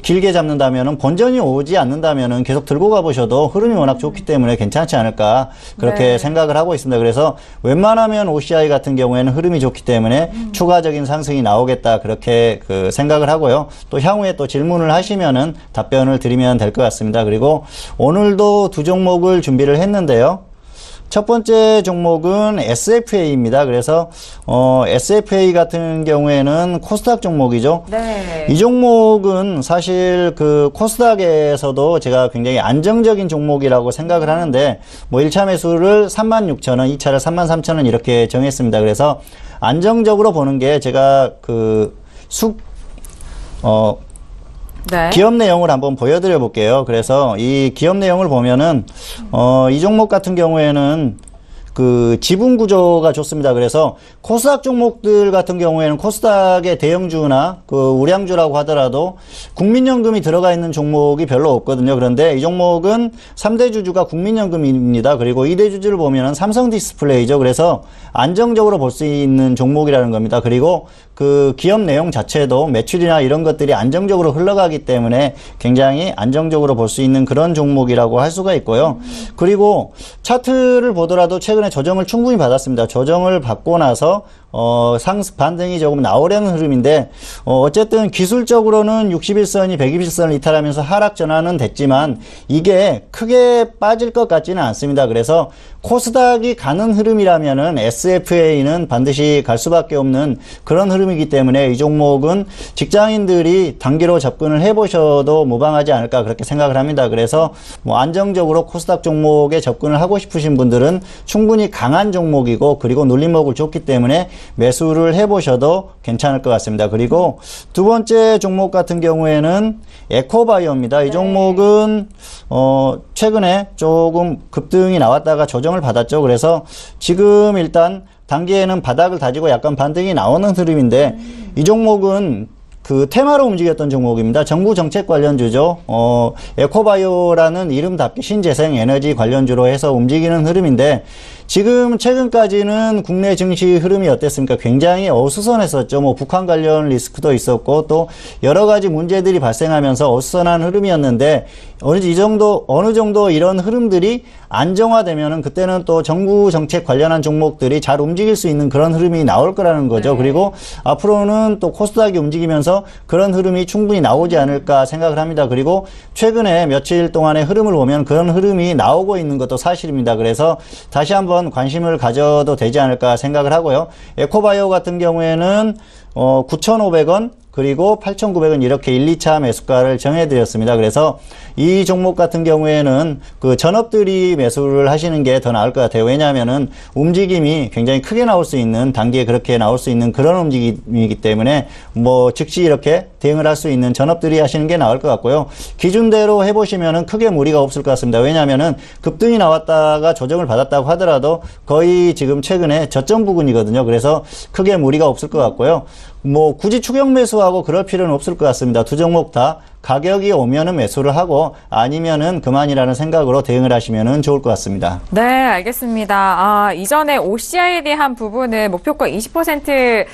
길게 잡는다면은 본전이 오지 않는다면은 계속 들고 가보셔도 흐름이 워낙 좋기 때문에 괜찮지 않을까 그렇게 생각을 하고 있습니다. 그래서 웬만하면 OCI 같은 경우에는 흐름이 좋기 때문에 추가적인 상승이 나오겠다 그렇게 생각을 하고요. 또 향후에 또 질문을 하시면은 답변을 드리면 될 것 같습니다. 그리고 오늘도 두 종목을 준비를 했는데요. 첫 번째 종목은 SFA입니다. 그래서 SFA 같은 경우에는 코스닥 종목이죠. 네. 이 종목은 사실 코스닥에서도 제가 굉장히 안정적인 종목이라고 생각을 하는데 1차 매수를 36,000원, 2차를 33,000원 이렇게 정했습니다. 그래서 안정적으로 보는 게 제가 네. 기업 내용을 한번 보여드려 볼게요. 그래서 이 기업 내용을 보면은 이 종목 같은 경우에는 지분 구조가 좋습니다. 그래서 코스닥 종목들 같은 경우에는 코스닥의 대형주나 우량주라고 하더라도 국민연금이 들어가 있는 종목이 별로 없거든요. 그런데 이 종목은 3대 주주가 국민연금입니다. 그리고 2대 주주를 보면은 삼성 디스플레이죠. 그래서 안정적으로 볼 수 있는 종목이라는 겁니다. 그리고 기업 내용 자체도 매출이나 이런 것들이 안정적으로 흘러가기 때문에 굉장히 안정적으로 볼 수 있는 그런 종목이라고 할 수가 있고요. 그리고 차트를 보더라도 최근에 조정을 충분히 받았습니다. 조정을 받고 나서 반등이 조금 나오려는 흐름인데 어쨌든 기술적으로는 61선이 120선을 이탈하면서 하락 전환은 됐지만 이게 크게 빠질 것 같지는 않습니다. 그래서 코스닥이 가는 흐름이라면은 SFA는 반드시 갈 수밖에 없는 그런 흐름이기 때문에 이 종목은 직장인들이 단기로 접근을 해보셔도 무방하지 않을까 그렇게 생각을 합니다. 그래서 안정적으로 코스닥 종목에 접근을 하고 싶으신 분들은 충분히 강한 종목이고 그리고 눌림목을 줬기 때문에 매수를 해보셔도 괜찮을 것 같습니다. 그리고 두 번째 종목 같은 경우에는 에코바이오입니다. 이 종목은 최근에 조금 급등이 나왔다가 조정을 받았죠. 그래서 지금 일단 단기에는 바닥을 다지고 약간 반등이 나오는 흐름인데 이 종목은 테마로 움직였던 종목입니다. 정부 정책 관련주죠. 에코바이오라는 이름답게 신재생 에너지 관련주로 해서 움직이는 흐름인데 지금 최근까지는 국내 증시 흐름이 어땠습니까? 굉장히 어수선했었죠. 북한 관련 리스크도 있었고 또 여러 가지 문제들이 발생하면서 어수선한 흐름이었는데 어느 정도 이런 흐름들이 안정화되면은 그때는 또 정부 정책 관련한 종목들이 잘 움직일 수 있는 그런 흐름이 나올 거라는 거죠. 그리고 앞으로는 또 코스닥이 움직이면서 그런 흐름이 충분히 나오지 않을까 생각을 합니다. 그리고 최근에 며칠 동안의 흐름을 보면 그런 흐름이 나오고 있는 것도 사실입니다. 그래서 다시 한번 관심을 가져도 되지 않을까 생각을 하고요. 에코바이오 같은 경우에는 9,500원 그리고 8,900원 이렇게 1, 2차 매수가를 정해드렸습니다. 그래서 이 종목 같은 경우에는 전업들이 매수를 하시는 게 더 나을 것 같아요. 왜냐하면은 움직임이 굉장히 크게 나올 수 있는 단기에 그렇게 나올 수 있는 그런 움직임이기 때문에 즉시 이렇게 대응을 할 수 있는 전업들이 하시는 게 나을 것 같고요. 기준대로 해보시면은 크게 무리가 없을 것 같습니다. 왜냐하면은 급등이 나왔다가 조정을 받았다고 하더라도 거의 지금 최근에 저점 부근이거든요. 그래서 크게 무리가 없을 것 같고요. 굳이 추격 매수하고 그럴 필요는 없을 것 같습니다. 두 종목 다 가격이 오면은 매수를 하고 아니면은 그만이라는 생각으로 대응을 하시면은 좋을 것 같습니다. 네, 알겠습니다. 이전에 OCI에 대한 부분은 목표가 20%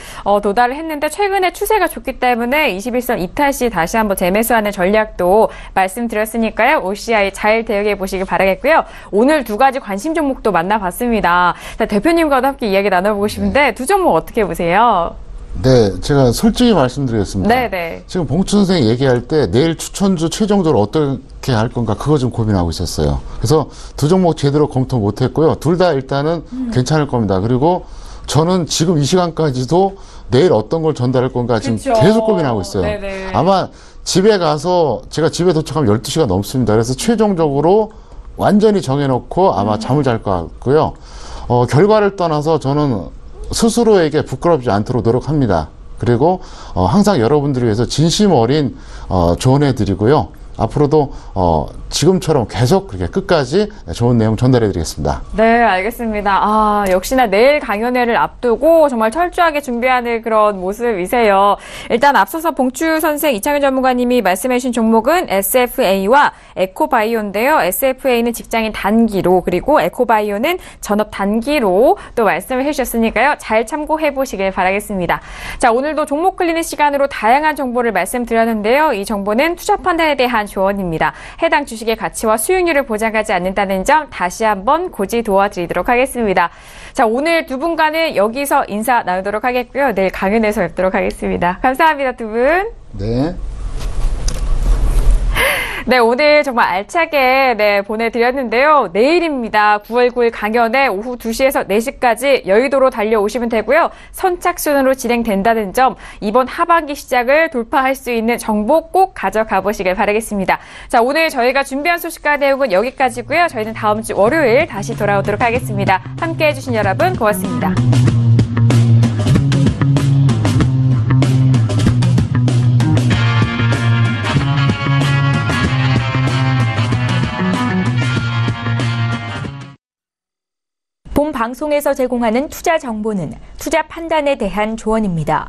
도달을 했는데 최근에 추세가 좋기 때문에 21선 이탈 시 다시 한번 재매수하는 전략도 말씀드렸으니까요. OCI 잘 대응해 보시길 바라겠고요. 오늘 두 가지 관심 종목도 만나봤습니다. 자, 대표님과도 함께 이야기 나눠보고 싶은데 두 종목 어떻게 보세요? 네, 제가 솔직히 말씀드리겠습니다. 네네. 지금 봉춘 선생이 얘기할 때 내일 추천주 최종적으로 어떻게 할 건가 그거 좀 고민하고 있었어요. 그래서 두 종목 제대로 검토 못했고요. 둘 다 일단은 괜찮을 겁니다. 그리고 저는 지금 이 시간까지도 내일 어떤 걸 전달할 건가 지금 그쵸. 계속 고민하고 있어요. 네네. 아마 집에 가서 제가 집에 도착하면 12시가 넘습니다. 그래서 최종적으로 완전히 정해놓고 아마 잠을 잘 것 같고요. 결과를 떠나서 저는 스스로에게 부끄럽지 않도록 노력합니다. 그리고 항상 여러분들을 위해서 진심 어린 조언해드리고요. 앞으로도 지금처럼 계속 그렇게 끝까지 좋은 내용 전달해드리겠습니다. 네, 알겠습니다. 역시나 내일 강연회를 앞두고 정말 철저하게 준비하는 그런 모습이세요. 일단 앞서서 봉추 선생, 이창현 전문가님이 말씀해주신 종목은 SFA와 에코바이오인데요. SFA는 직장인 단기로, 그리고 에코바이오는 전업 단기로 또 말씀을 해주셨으니까요. 잘 참고해 보시길 바라겠습니다. 자, 오늘도 종목 클리닉 시간으로 다양한 정보를 말씀드렸는데요. 이 정보는 투자 판단에 대한 조언입니다. 해당 주식의 가치와 수익률을 보장하지 않는다는 점 다시 한번 고지 도와드리도록 하겠습니다. 자, 오늘 두 분과는 여기서 인사 나누도록 하겠고요. 내일 강연에서 뵙도록 하겠습니다. 감사합니다, 두 분. 네. 네, 오늘 정말 알차게 보내드렸는데요. 내일입니다. 9월 9일 강연에 오후 2시에서 4시까지 여의도로 달려오시면 되고요. 선착순으로 진행된다는 점, 이번 하반기 시작을 돌파할 수 있는 정보 꼭 가져가 보시길 바라겠습니다. 자, 오늘 저희가 준비한 소식과 내용은 여기까지고요. 저희는 다음 주 월요일 다시 돌아오도록 하겠습니다. 함께해 주신 여러분 고맙습니다. 본 방송에서 제공하는 투자 정보는 투자 판단에 대한 조언입니다.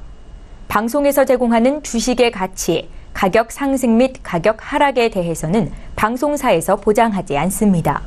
방송에서 제공하는 주식의 가치, 가격 상승 및 가격 하락에 대해서는 방송사에서 보장하지 않습니다.